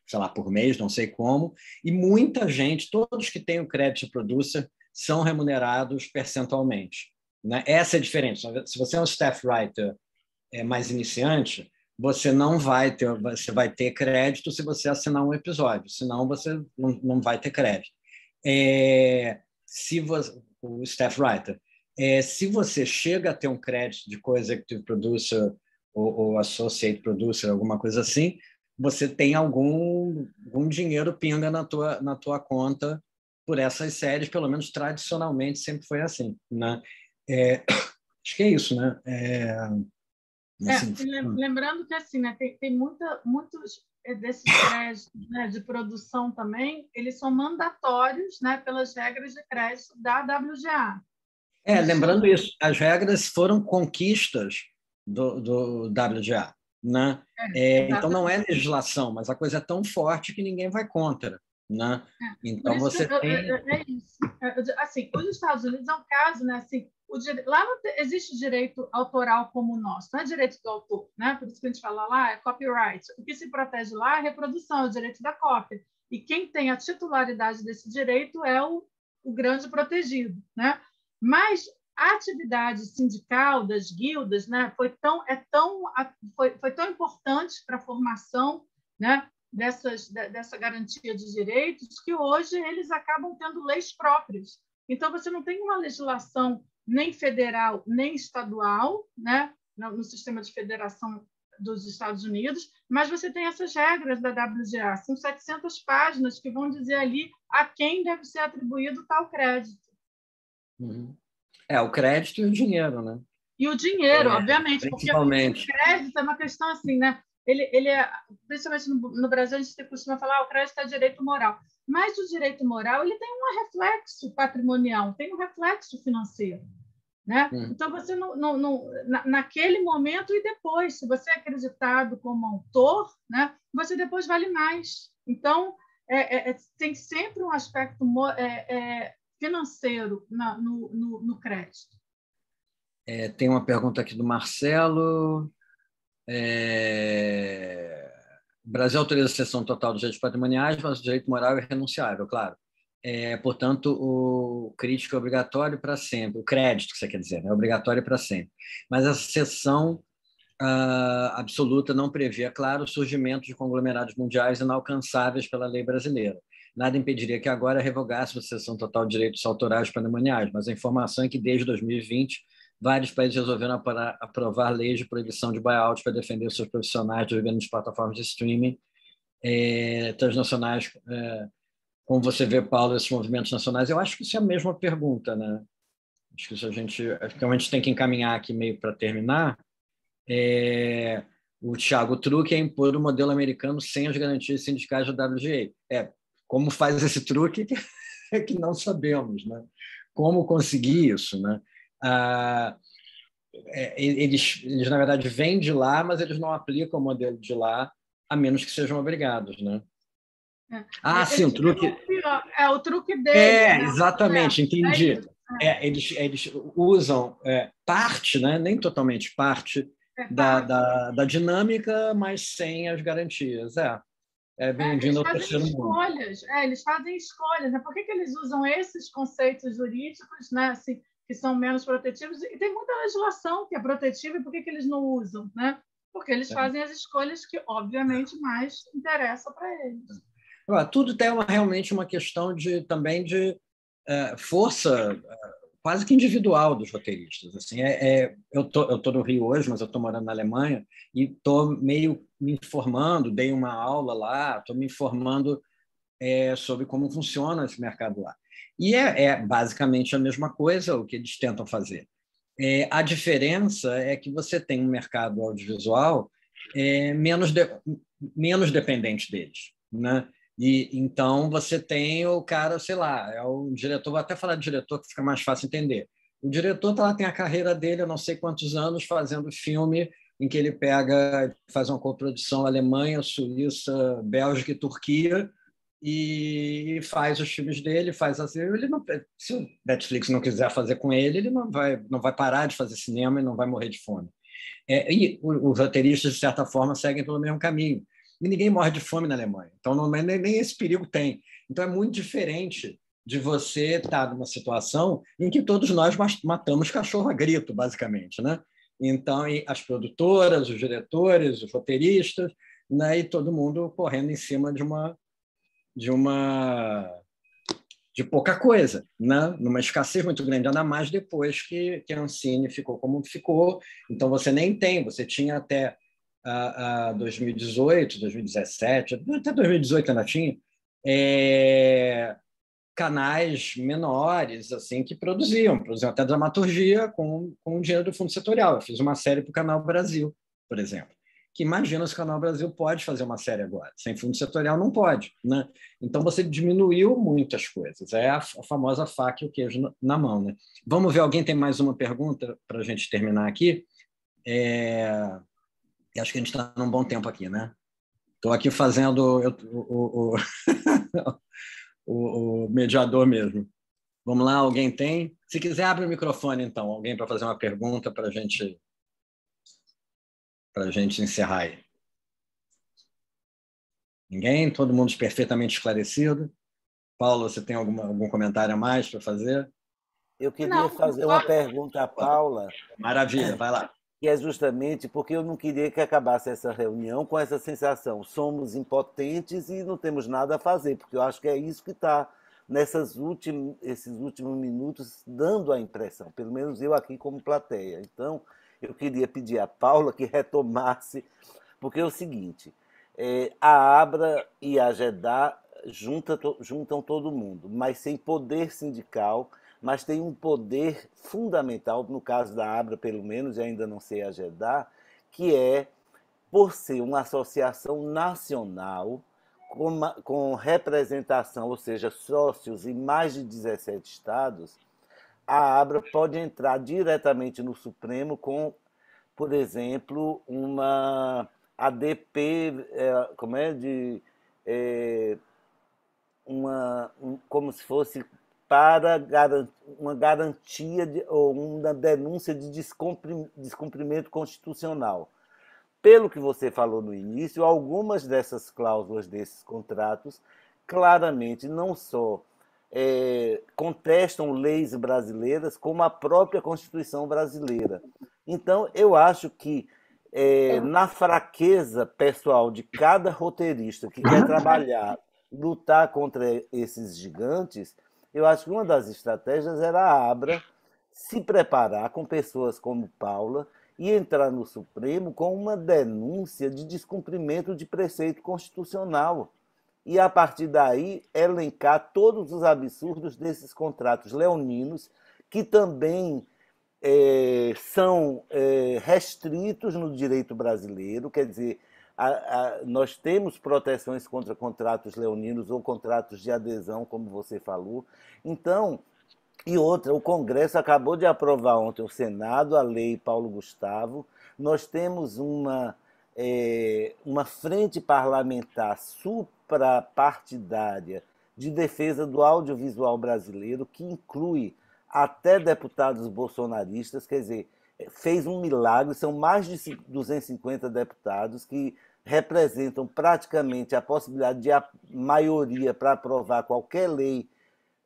sei lá, por mês, não sei como. E muita gente, todos que têm o crédito de producer, são remunerados percentualmente, né? Essa é a diferença. Se você é um staff writer mais iniciante, você vai ter crédito se você assinar um episódio, senão você não vai ter crédito. O staff writer, se você chega a ter um crédito de co-executive producer ou associate producer, alguma coisa assim, você tem algum dinheiro pinga na tua conta por essas séries, pelo menos tradicionalmente sempre foi assim, né? Acho que é isso, né? Assim, lembrando que assim, né, tem muitos desses créditos, né, de produção também, eles são mandatórios, né, pelas regras de crédito da WGA. Lembrando isso, as regras foram conquistas do WGA, né? Então não é legislação, mas a coisa é tão forte que ninguém vai contra, né? Então você tem isso. Assim, os Estados Unidos é um caso, né? Assim, lá não existe direito autoral como o nosso, não é direito do autor, né? Por isso que a gente fala lá é copyright. O que se protege lá é a reprodução, é o direito da cópia. E quem tem a titularidade desse direito é o grande protegido, né? Mas a atividade sindical das guildas, né, foi tão importante para a formação, né, dessa garantia de direitos, que hoje eles acabam tendo leis próprias. Então, você não tem uma legislação nem federal, nem estadual, né, no sistema de federação dos Estados Unidos, mas você tem essas regras da WGA. São 700 páginas que vão dizer ali a quem deve ser atribuído tal crédito. O crédito e o dinheiro, né? E o dinheiro, obviamente, principalmente. Porque o crédito é uma questão assim, né? Ele é, principalmente no Brasil, a gente costuma falar o crédito é direito moral. Mas o direito moral ele tem um reflexo patrimonial, tem um reflexo financeiro. Né? Então, você naquele momento e depois, se você é acreditado como autor, né, você depois vale mais. Então, tem sempre um aspecto financeiro no crédito. Tem uma pergunta aqui do Marcelo. O Brasil autoriza a cessão total dos direitos patrimoniais, mas o direito moral é renunciável, claro. Portanto, o crítico é obrigatório para sempre. O crédito, que você quer dizer, é obrigatório para sempre. Mas a cessão absoluta não prevê, é claro, o surgimento de conglomerados mundiais inalcançáveis pela lei brasileira. Nada impediria que agora revogasse a cessão total de direitos autorais patrimoniais, mas a informação é que, desde 2020, vários países resolveram aprovar leis de proibição de buyout para defender seus profissionais de grandes plataformas de streaming transnacionais. Como você vê, Paulo, esses movimentos nacionais, eu acho que isso é a mesma pergunta, né? Acho que isso a gente tem que encaminhar aqui meio para terminar. O Thiago Truque é impor o modelo americano sem as garantias sindicais da WGA. Como faz esse truque que não sabemos, né? Como conseguir isso, né? eles, na verdade, vêm de lá, mas eles não aplicam o modelo de lá, a menos que sejam obrigados, né? Sim, o truque. O truque deles, né? Exatamente, entendi. Eles usam parte, né? Nem totalmente parte da dinâmica, mas sem as garantias. Bem-vindo ao terceiro mundo. Eles fazem escolhas. Né? Por que eles usam esses conceitos jurídicos, né? Assim, que são menos protetivos? E tem muita legislação que é protetiva, e por que eles não usam? Né? Porque eles fazem as escolhas que, obviamente, mais interessam para eles. Tudo tem realmente uma questão também de força quase que individual dos roteiristas. Assim, eu tô no Rio hoje, mas eu estou morando na Alemanha e estou meio me informando, dei uma aula lá, estou me informando sobre como funciona esse mercado lá. E basicamente a mesma coisa o que eles tentam fazer. A diferença é que você tem um mercado audiovisual menos dependente deles, né? E então você tem o cara, sei lá, é o diretor, vou até falar de diretor que fica mais fácil entender. O diretor tá lá, tem a carreira dele, eu não sei quantos anos, fazendo filme em que ele faz uma coprodução Alemanha, Suíça, Bélgica e Turquia, e faz os filmes dele, faz assim, ele não, se o Netflix não quiser fazer com ele não vai parar de fazer cinema e não vai morrer de fome. E os roteiristas, de certa forma, seguem pelo mesmo caminho. E ninguém morre de fome na Alemanha. Então, nem esse perigo tem. Então, é muito diferente de você estar numa situação em que todos nós matamos cachorro a grito, basicamente, né? Então, as produtoras, os diretores, os roteiristas, né? E todo mundo correndo em cima de pouca coisa, né? Numa escassez muito grande, ainda mais depois que a Ancine ficou como ficou. Então, você tinha até 2018, 2017, até 2018 ainda tinha, canais menores assim que produziam até dramaturgia com o dinheiro do Fundo Setorial. Eu fiz uma série para o Canal Brasil, por exemplo, que imagina se o Canal Brasil pode fazer uma série agora. Sem Fundo Setorial não pode, né? Então você diminuiu muitas coisas. É a famosa faca e o queijo na mão, né? Vamos ver, alguém tem mais uma pergunta para a gente terminar aqui? Acho que a gente está num bom tempo aqui, né? Estou aqui fazendo o mediador mesmo. Vamos lá, alguém tem? Se quiser, abre o microfone, então. Alguém para fazer uma pergunta para a gente encerrar aí. Ninguém? Todo mundo perfeitamente esclarecido? Paulo, você tem algum comentário a mais para fazer? Eu queria fazer uma pergunta à Paula. Maravilha, vai lá. Que é justamente porque eu não queria que acabasse essa reunião com essa sensação: somos impotentes e não temos nada a fazer, porque eu acho que é isso que está esses últimos minutos dando a impressão, pelo menos eu aqui como plateia. Então, eu queria pedir à Paula que retomasse, porque é o seguinte, a ABRA e a GEDA juntam todo mundo, mas sem poder sindical, mas tem um poder fundamental, no caso da ABRA, pelo menos, e ainda não sei a GEDA, que é, por ser uma associação nacional, com representação, ou seja, sócios em mais de 17 estados, a ABRA pode entrar diretamente no Supremo com, por exemplo, uma ADP, como se fosse para uma garantia ou uma denúncia de descumprimento constitucional. Pelo que você falou no início, algumas dessas cláusulas desses contratos claramente não só contestam leis brasileiras, como a própria Constituição brasileira. Então, eu acho que na fraqueza pessoal de cada roteirista que quer trabalhar, lutar contra esses gigantes, eu acho que uma das estratégias era a ABRA se preparar com pessoas como Paula e entrar no Supremo com uma denúncia de descumprimento de preceito constitucional. E, a partir daí, elencar todos os absurdos desses contratos leoninos, que também são restritos no direito brasileiro, quer dizer, nós temos proteções contra contratos leoninos ou contratos de adesão, como você falou. Então, E outra, o Congresso acabou de aprovar ontem, o Senado, a lei Paulo Gustavo. Nós temos uma frente parlamentar suprapartidária de defesa do audiovisual brasileiro, que inclui até deputados bolsonaristas, quer dizer, fez um milagre, são mais de 250 deputados que representam praticamente a possibilidade de a maioria para aprovar qualquer lei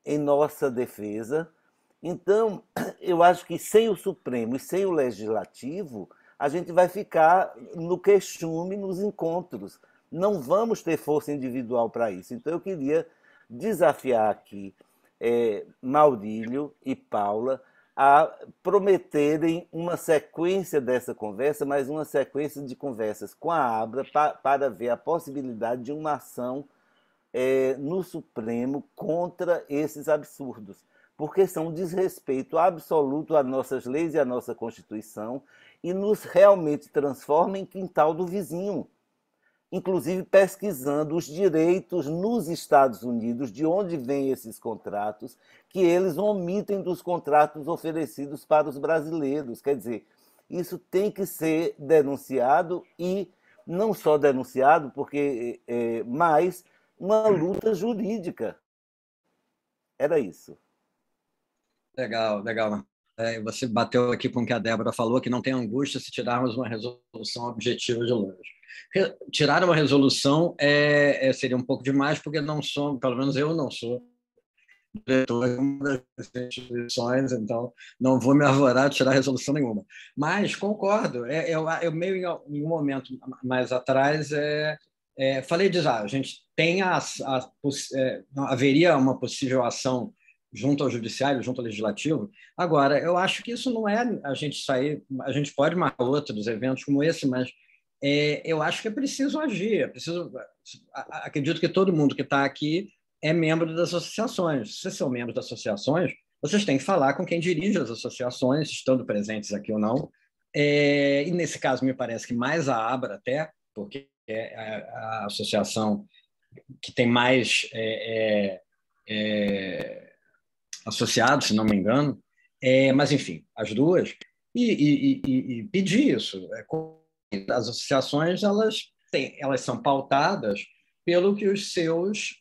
em nossa defesa. Então, eu acho que sem o Supremo e sem o Legislativo, a gente vai ficar no queixume, nos encontros. Não vamos ter força individual para isso. Então, eu queria desafiar aqui Maurílio e Paula a prometerem uma sequência dessa conversa, mas uma sequência de conversas com a Abra para ver a possibilidade de uma ação no Supremo contra esses absurdos, porque são um desrespeito absoluto às nossas leis e à nossa Constituição e nos realmente transformam em quintal do vizinho. Inclusive pesquisando os direitos nos Estados Unidos, de onde vêm esses contratos, que eles omitem dos contratos oferecidos para os brasileiros. Quer dizer, isso tem que ser denunciado e não só denunciado, porque mas uma luta jurídica. Era isso. Legal, legal. Você bateu aqui com o que a Débora falou, que não tem angústia se tirarmos uma resolução objetiva de longe. Tirar uma resolução seria um pouco demais, porque não sou, pelo menos eu não sou diretor de uma das instituições, então não vou me arvorar de tirar resolução nenhuma. Mas concordo, eu meio em um momento mais atrás falei disso, a gente tem haveria uma possível ação junto ao judiciário, junto ao legislativo. Agora, eu acho que isso não é a gente sair, a gente pode marcar outros eventos como esse, mas eu acho que é preciso agir, acredito que todo mundo que está aqui é membro das associações. Se vocês são membros das associações, vocês têm que falar com quem dirige as associações, estando presentes aqui ou não. E nesse caso, me parece que mais a Abra até, porque é a associação que tem mais associados, se não me engano. Mas, enfim, as duas. E pedir isso. As associações elas são pautadas pelo que os seus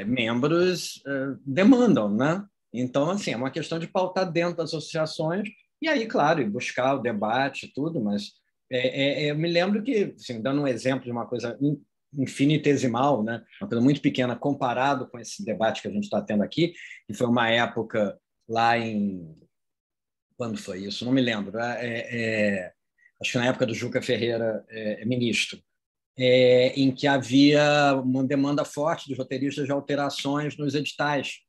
membros demandam, né? Então, assim, é uma questão de pautar dentro das associações e aí, claro, buscar o debate e tudo, mas eu me lembro que, assim, dando um exemplo de uma coisa infinitesimal, né? Uma coisa muito pequena comparado com esse debate que a gente está tendo aqui, que foi uma época lá em... Quando foi isso? Não me lembro. Acho que na época do Juca Ferreira ministro, em que havia uma demanda forte dos roteiristas de alterações nos editais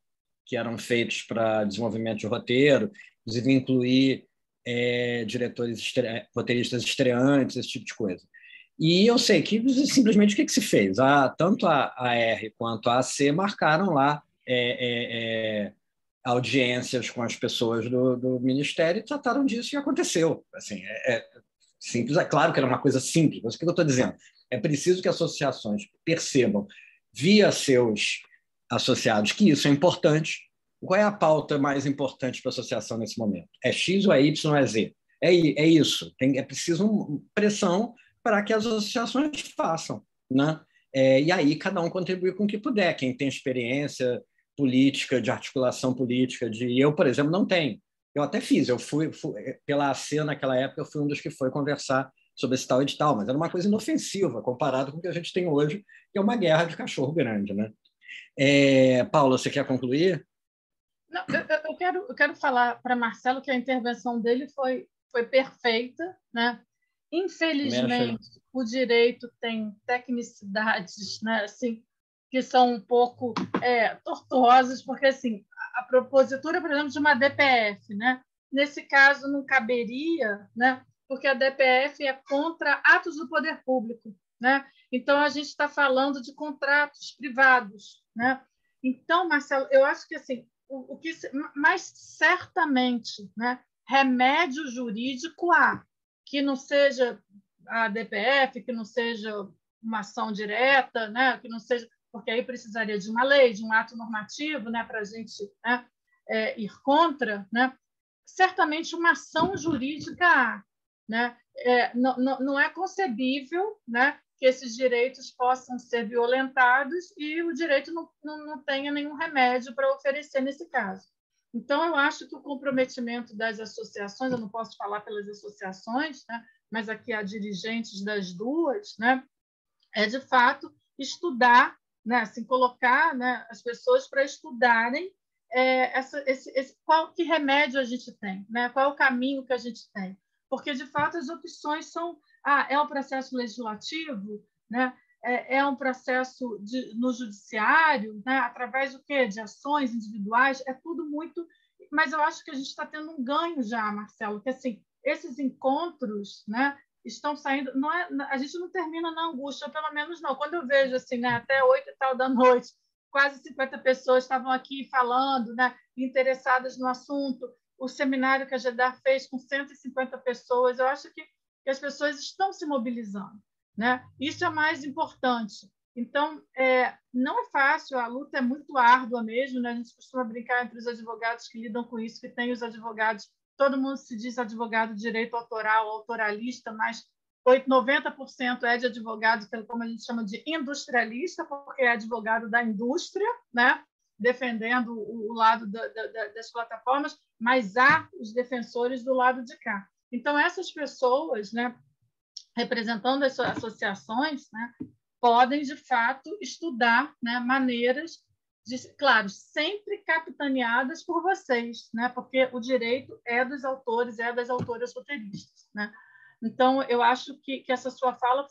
que eram feitos para desenvolvimento de roteiro, inclusive incluir roteiristas estreantes, esse tipo de coisa. E eu sei que simplesmente o que se fez? Tanto a R quanto a AC marcaram lá audiências com as pessoas do Ministério e trataram disso e aconteceu. Assim, simples, é claro que era uma coisa simples, mas o que eu estou dizendo? É preciso que associações percebam, via seus associados, que isso é importante. Qual é a pauta mais importante para a associação nesse momento? É X ou é Y ou é Z? É isso. É preciso pressão para que as associações façam, né? E aí cada um contribui com o que puder. Quem tem experiência política, de articulação política, eu, por exemplo, não tenho. Eu até fiz, eu fui pela AC naquela época, eu fui um dos que foi conversar sobre esse tal edital, mas era uma coisa inofensiva comparado com o que a gente tem hoje, que é uma guerra de cachorro grande, né? Paula, você quer concluir? Não, eu quero falar para Marcelo que a intervenção dele foi perfeita, né? Infelizmente, o direito tem tecnicidades, né, assim, que são um pouco tortuosas, porque assim, a propositura, por exemplo, de uma DPF, né? Nesse caso não caberia, né? Porque a DPF é contra atos do poder público, né? Então a gente está falando de contratos privados, né? Então, Marcelo, eu acho que assim, o que mais certamente, né, remédio jurídico há, que não seja a DPF, que não seja uma ação direta, né, que não seja, porque aí precisaria de uma lei, de um ato normativo, né, para a gente, né, ir contra, né? Certamente uma ação jurídica há, né? Não é concebível, né, que esses direitos possam ser violentados e o direito não tenha nenhum remédio para oferecer nesse caso. Então, eu acho que o comprometimento das associações, eu não posso falar pelas associações, né, mas aqui há dirigentes das duas, né, é, de fato, estudar, né, assim, colocar, né, as pessoas para estudarem que remédio a gente tem, né, qual é o caminho que a gente tem. Porque, de fato, as opções são... é um processo legislativo, né, é um processo no judiciário, né, através do quê? De ações individuais, é tudo muito... Mas eu acho que a gente está tendo um ganho já, Marcelo, que assim, esses encontros, né, estão saindo... a gente não termina na angústia, pelo menos não. Quando eu vejo assim, né, até 8 e tal da noite, quase 50 pessoas estavam aqui falando, né, interessadas no assunto, o seminário que a GEDAR fez com 150 pessoas, eu acho que as pessoas estão se mobilizando, né? Isso é o mais importante. Então, não é fácil, a luta é muito árdua mesmo, né? A gente costuma brincar entre os advogados que lidam com isso, que tem os advogados, todo mundo se diz advogado de direito autoral, autoralista, mas 90% é de advogado, como a gente chama de industrialista, porque é advogado da indústria, né? Defendendo o lado das plataformas, mas há os defensores do lado de cá. Então, essas pessoas, né, representando as associações, né, podem, de fato, estudar, né, maneiras de, claro, sempre capitaneadas por vocês, né, porque o direito é dos autores, é das autoras roteiristas, né? Então, eu acho que essa sua fala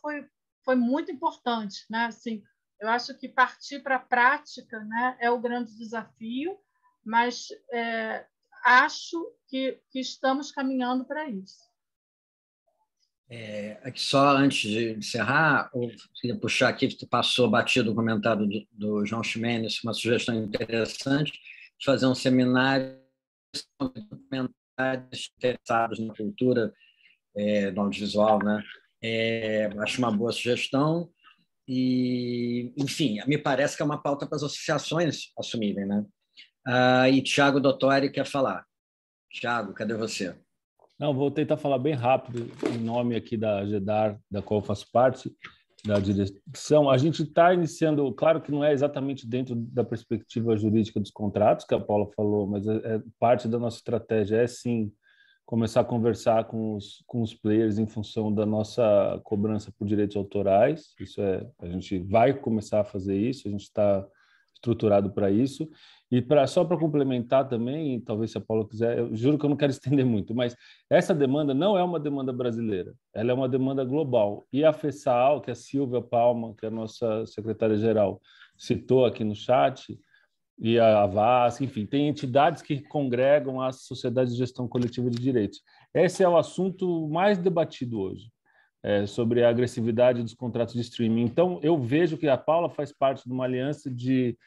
foi muito importante, né? Assim, eu acho que partir para a prática, né, é o grande desafio, mas acho que estamos caminhando para isso. Aqui só antes de encerrar, eu queria puxar aqui, que passou batido o comentário do João Ximenes, uma sugestão interessante, de fazer um seminário interessados na cultura, no audiovisual, né? Acho uma boa sugestão. E, enfim, me parece que é uma pauta para as associações assumirem, né? E Tiago Dottori quer falar. Tiago, cadê você? Não, vou tentar falar bem rápido em nome aqui da GEDAR, da qual eu faço parte, da direção. A gente está iniciando, claro que não é exatamente dentro da perspectiva jurídica dos contratos, que a Paula falou, mas parte da nossa estratégia é, sim, começar a conversar com os players em função da nossa cobrança por direitos autorais. A gente vai começar a fazer isso, a gente está estruturado para isso. E só para complementar também, talvez se a Paula quiser, eu juro que eu não quero estender muito, mas essa demanda não é uma demanda brasileira, ela é uma demanda global. E a FESAL, que a Silvia Palma, que é a nossa secretária-geral, citou aqui no chat, e a VASC, enfim, tem entidades que congregam as sociedades de gestão coletiva de direitos. Esse é o assunto mais debatido hoje, sobre a agressividade dos contratos de streaming. Então, eu vejo que a Paula faz parte de uma aliança de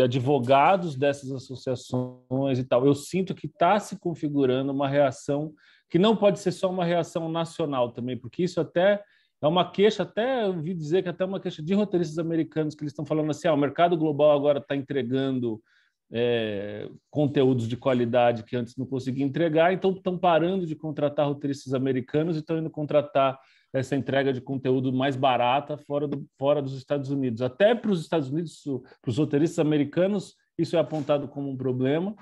advogados dessas associações e tal. Eu sinto que está se configurando uma reação que não pode ser só uma reação nacional também, porque isso até é uma queixa, até eu ouvi dizer que até uma queixa de roteiristas americanos, que eles estão falando assim, o mercado global agora está entregando conteúdos de qualidade que antes não conseguia entregar, então estão parando de contratar roteiristas americanos e estão indo contratar essa entrega de conteúdo mais barata fora dos Estados Unidos. Até para os Estados Unidos, para os roteiristas americanos, isso é apontado como um problema.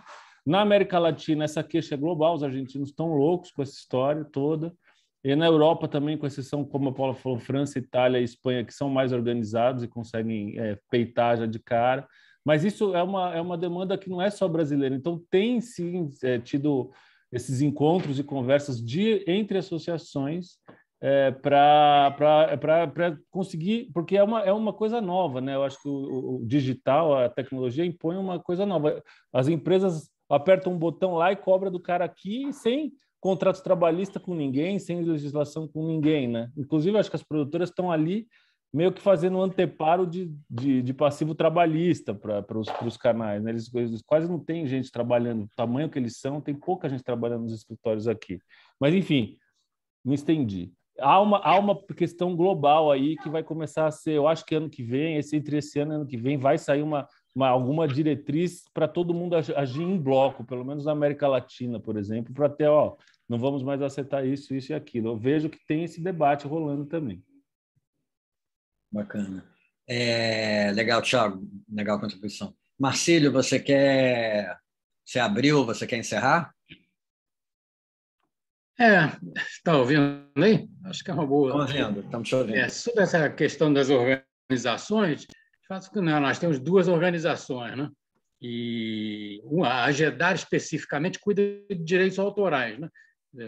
Na América Latina, essa queixa é global, os argentinos estão loucos com essa história toda. E na Europa também, com exceção, como a Paula falou, França, Itália e Espanha, que são mais organizados e conseguem peitar já de cara. Mas isso é uma demanda que não é só brasileira. Então, tem, sim, tido esses encontros e conversas entre associações para conseguir, porque é uma coisa nova, né? Eu acho que o digital, a tecnologia impõe uma coisa nova. As empresas apertam um botão lá e cobra do cara aqui sem contrato trabalhista com ninguém, sem legislação com ninguém, né? Inclusive, acho que as produtoras estão ali meio que fazendo um anteparo de passivo trabalhista para os canais, né? Eles quase não têm gente trabalhando, do tamanho que eles são, tem pouca gente trabalhando nos escritórios aqui. Mas, enfim, me estendi. há uma questão global aí que vai começar a ser, eu acho que ano que vem, entre esse ano e ano que vem, vai sair alguma diretriz para todo mundo agir em bloco, pelo menos na América Latina, por exemplo, para ter, não vamos mais aceitar isso e aquilo. Eu vejo que tem esse debate rolando também. Bacana. Legal, Thiago. Legal a contribuição. Marcílio, você abriu, você quer encerrar? Está ouvindo aí? Acho que é uma boa. Estamos ouvindo, estamos te ouvindo. Sobre essa questão das organizações, de fato, nós temos duas organizações, né? E a GEDAR especificamente cuida de direitos autorais, né?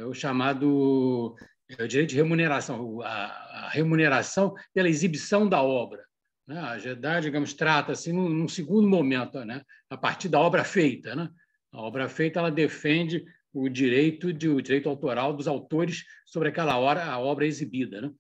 O chamado direito de remuneração, a remuneração pela exibição da obra, né? A GEDAR, digamos, trata assim num segundo momento, né? A partir da obra feita, né? A obra feita ela defende o direito autoral dos autores sobre aquela obra exibida, né?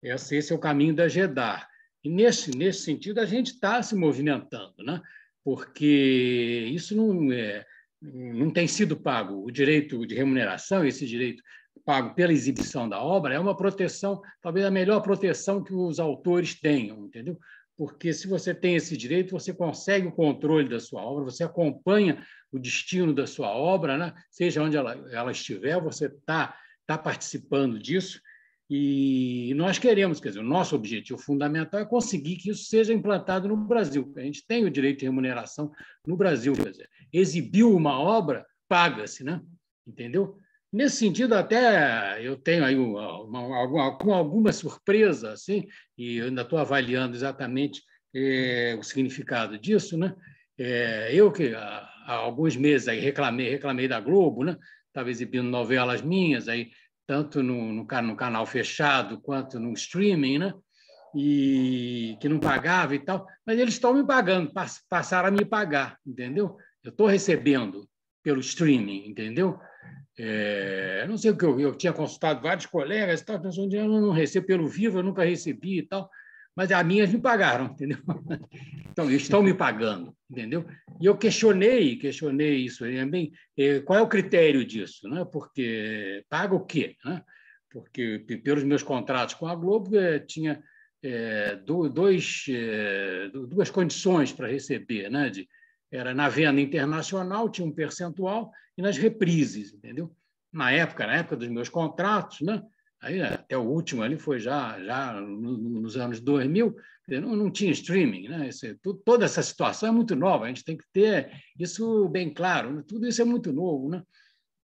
Esse é o caminho da GEDAR. E, nesse sentido, a gente está se movimentando, né? Porque isso não tem sido pago. O direito de remuneração, esse direito pago pela exibição da obra, é uma proteção, talvez a melhor proteção que os autores tenham, entendeu? Porque se você tem esse direito, você consegue o controle da sua obra, você acompanha o destino da sua obra, né? Seja onde ela estiver, você está participando disso. E nós queremos, quer dizer, o nosso objetivo fundamental é conseguir que isso seja implantado no Brasil. A gente tem o direito de remuneração no Brasil, quer dizer, exibiu uma obra, paga-se, né? Entendeu? Nesse sentido, até eu tenho aí alguma surpresa, assim, e eu ainda estou avaliando exatamente o significado disso, né? Eu que há alguns meses aí reclamei da Globo, né? Estava exibindo novelas minhas aí, tanto no canal fechado quanto no streaming, né? E que não pagava e tal, mas eles estão me pagando, passaram a me pagar, entendeu? Eu estou recebendo pelo streaming, entendeu? Não sei o que eu tinha consultado vários colegas e tal, pensando, eu não recebo pelo Vivo, eu nunca recebi e tal, mas as minhas me pagaram, entendeu? Então, eles estão me pagando, entendeu? E eu questionei isso também, qual é o critério disso, né? Porque paga o quê, né? Porque pelos meus contratos com a Globo tinha duas condições para receber, né? Era na venda internacional, tinha um percentual, e nas reprises, entendeu? Na época dos meus contratos, né? Aí, até o último ali foi já nos anos 2000, não tinha streaming, né? Toda essa situação é muito nova, a gente tem que ter isso bem claro, né? Tudo isso é muito novo, né?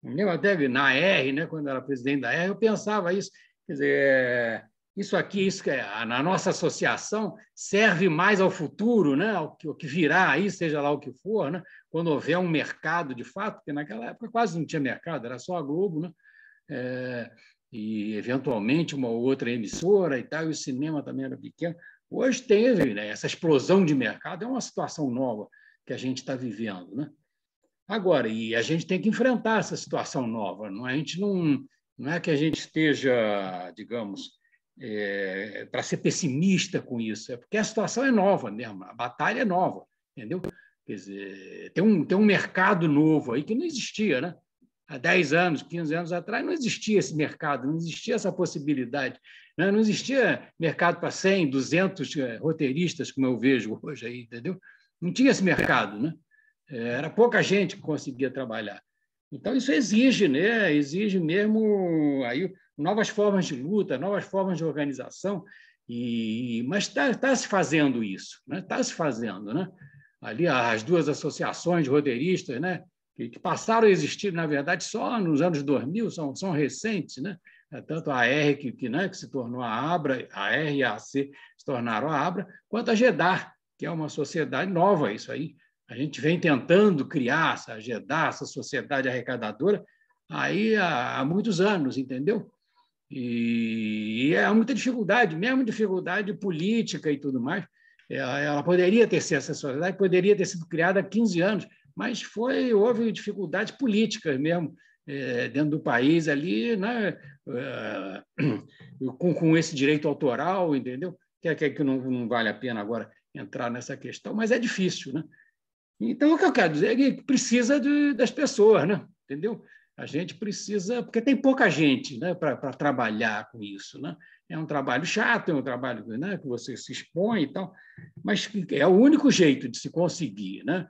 Eu até na R, né, quando eu era presidente da R, eu pensava isso, quer dizer, isso que na nossa associação serve mais ao futuro, né, ao que virá aí, seja lá o que for, né, quando houver um mercado de fato, porque naquela época quase não tinha mercado, era só a Globo, né, e eventualmente uma ou outra emissora e tal, e o cinema também era pequeno. Hoje teve, né, essa explosão de mercado, é uma situação nova que a gente está vivendo, né? Agora, e a gente tem que enfrentar essa situação nova. Não é que a gente esteja, digamos, para ser pessimista com isso, é porque a situação é nova mesmo, a batalha é nova, entendeu? Quer dizer, tem um mercado novo aí que não existia, né? Há 10 anos, 15 anos atrás, não existia esse mercado, não existia essa possibilidade, né? Não existia mercado para 100, 200 roteiristas, como eu vejo hoje aí, entendeu? Não tinha esse mercado, né? Era pouca gente que conseguia trabalhar. Então, isso exige, né? Exige mesmo aí novas formas de luta, novas formas de organização, mas está se fazendo isso, né? Está se fazendo, né? Ali as duas associações de roteiristas, né? Que passaram a existir, na verdade, só nos anos 2000, são recentes, né? Tanto a R, que se tornou a ABRA, a R e a AC se tornaram a ABRA, quanto a GEDAR, que é uma sociedade nova, isso aí. A gente vem tentando criar essa GEDAR, essa sociedade arrecadadora, aí há muitos anos, entendeu? E há muita dificuldade, mesmo dificuldade política e tudo mais. Ela poderia ter sido, essa sociedade poderia ter sido criada há 15 anos, mas houve dificuldades políticas mesmo dentro do país ali, né? Com esse direito autoral, entendeu? Que não vale a pena agora entrar nessa questão, mas é difícil, né? Então, o que eu quero dizer é que precisa das pessoas, né? Entendeu? A gente precisa, porque tem pouca gente, né, para trabalhar com isso, né? É um trabalho chato, é um trabalho, né, que você se expõe e tal, mas é o único jeito de se conseguir, né,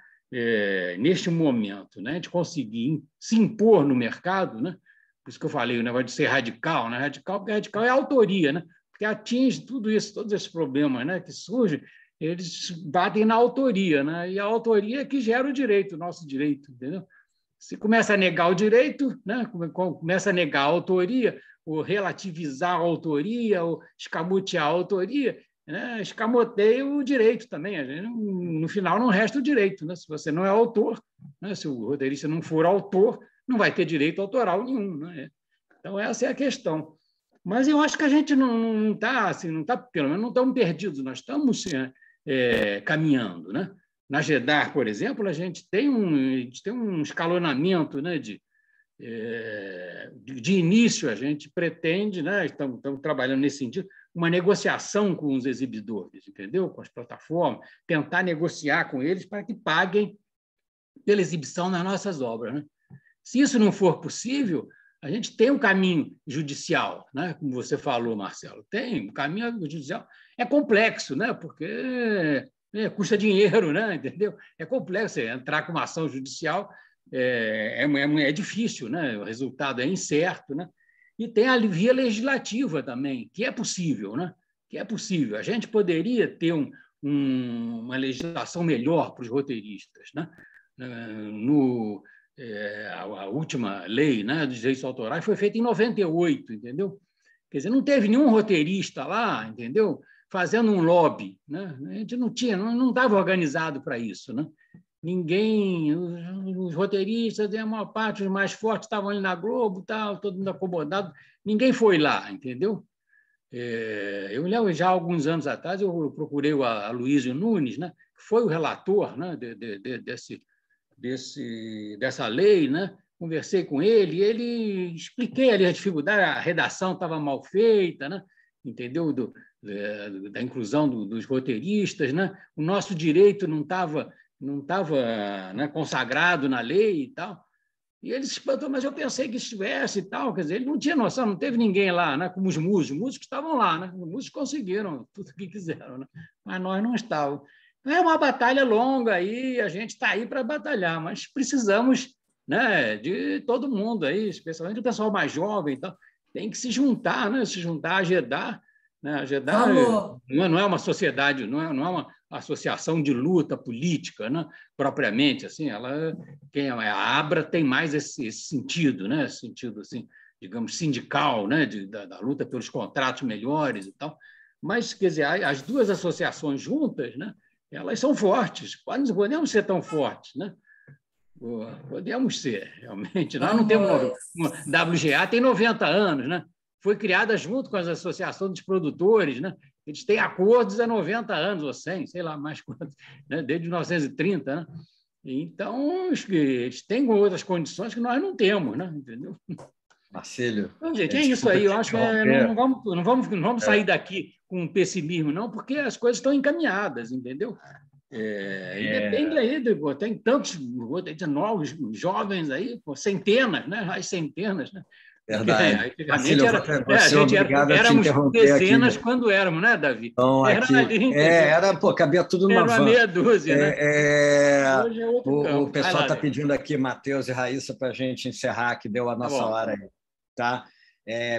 neste momento, né, de conseguir se impor no mercado, né? Por isso que eu falei o negócio de ser radical, né? Radical é a autoria, né? Porque atinge tudo isso, todos esses problemas, né, que surgem, eles batem na autoria, né? E a autoria é que gera o direito, o nosso direito, entendeu? Se começa a negar o direito, né? Começa a negar a autoria, ou relativizar a autoria, ou escamotear a autoria, né? Escamoteia o direito também. No final, não resta o direito, né? Se você não é autor, né? Se o roteirista não for autor, não vai ter direito autoral nenhum, né? Então, essa é a questão. Mas eu acho que a gente não está, assim, não tá, pelo menos não estamos perdidos, nós estamos caminhando, né? Na GEDAR, por exemplo, a gente tem um escalonamento, né, de início, a gente pretende, né, estamos trabalhando nesse sentido, uma negociação com os exibidores, entendeu? Com as plataformas, tentar negociar com eles para que paguem pela exibição nas nossas obras, né? Se isso não for possível, a gente tem um caminho judicial, né? Como você falou, Marcelo, tem um caminho judicial. É complexo, né? Porque custa dinheiro, né? Entendeu? É complexo. Entrar com uma ação judicial é difícil, né? O resultado é incerto, né? E tem a via legislativa também, que é possível, né? Que é possível. A gente poderia ter uma legislação melhor para os roteiristas, né? A última lei, né, dos direitos autorais foi feita em 98, entendeu? Quer dizer, não teve nenhum roteirista lá, entendeu? Fazendo um lobby, né? A gente não estava organizado para isso, né? Ninguém, os roteiristas, a maior parte, os mais fortes estavam ali na Globo, tal, todo mundo acomodado, ninguém foi lá, entendeu? Eu me lembro, já há alguns anos atrás, eu procurei o Aloysio Nunes, né, que foi o relator, né, dessa lei, né? Conversei com ele, e ele expliquei ali a dificuldade, a redação estava mal feita, né? Entendeu? Da inclusão dos roteiristas, né? O nosso direito não estava né, consagrado na lei e tal. E ele se espantou, mas eu pensei que estivesse e tal. Quer dizer, ele não tinha noção, não teve ninguém lá, né? Como os músicos estavam lá, né? Os músicos conseguiram tudo o que quiseram, né? Mas nós não estávamos. É uma batalha longa aí, a gente está aí para batalhar, mas precisamos, né, de todo mundo aí, especialmente o pessoal mais jovem, então, tem que se juntar, né, se juntar à GEDAR. Né? A GEDAR não é uma sociedade, não é uma associação de luta política, né, propriamente, assim, a ABRA tem mais esse sentido, né, esse sentido, assim, digamos, sindical, né, da luta pelos contratos melhores e tal. Mas, quer dizer, as duas associações juntas, né, elas são fortes, podemos ser tão fortes, né? Podemos ser, realmente. Nós não temos. WGA tem 90 anos, né? Foi criada junto com as associações dos produtores, né? Eles têm acordos há 90 anos, ou 100, sei lá mais quantos, né? Desde 1930, né? Então, eles têm outras condições que nós não temos, né? Entendeu? Marcílio. Então, gente, é isso aí. Eu acho que não vamos sair daqui com pessimismo, não, porque as coisas estão encaminhadas, entendeu? E depende aí, tem tantos novos, jovens aí, centenas, né? As centenas, né? Verdade. Marcílio, éramos dezenas aqui, quando éramos, né, Davi? Então, cabia tudo numa van. Era meia dúzia, né? Hoje é outro campo. O pessoal está pedindo aqui, Matheus e Raíssa, para a gente encerrar, que deu a nossa hora aí. Tá?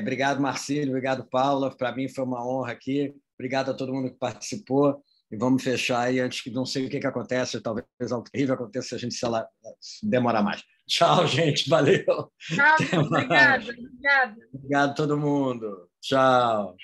Obrigado, Marcílio. Obrigado, Paula. Para mim foi uma honra aqui. Obrigado a todo mundo que participou. E vamos fechar aí antes que não sei o que acontece. Talvez algo terrível aconteça se a gente demorar mais. Tchau, gente. Valeu. Tchau, obrigada. Obrigado a todo mundo. Tchau.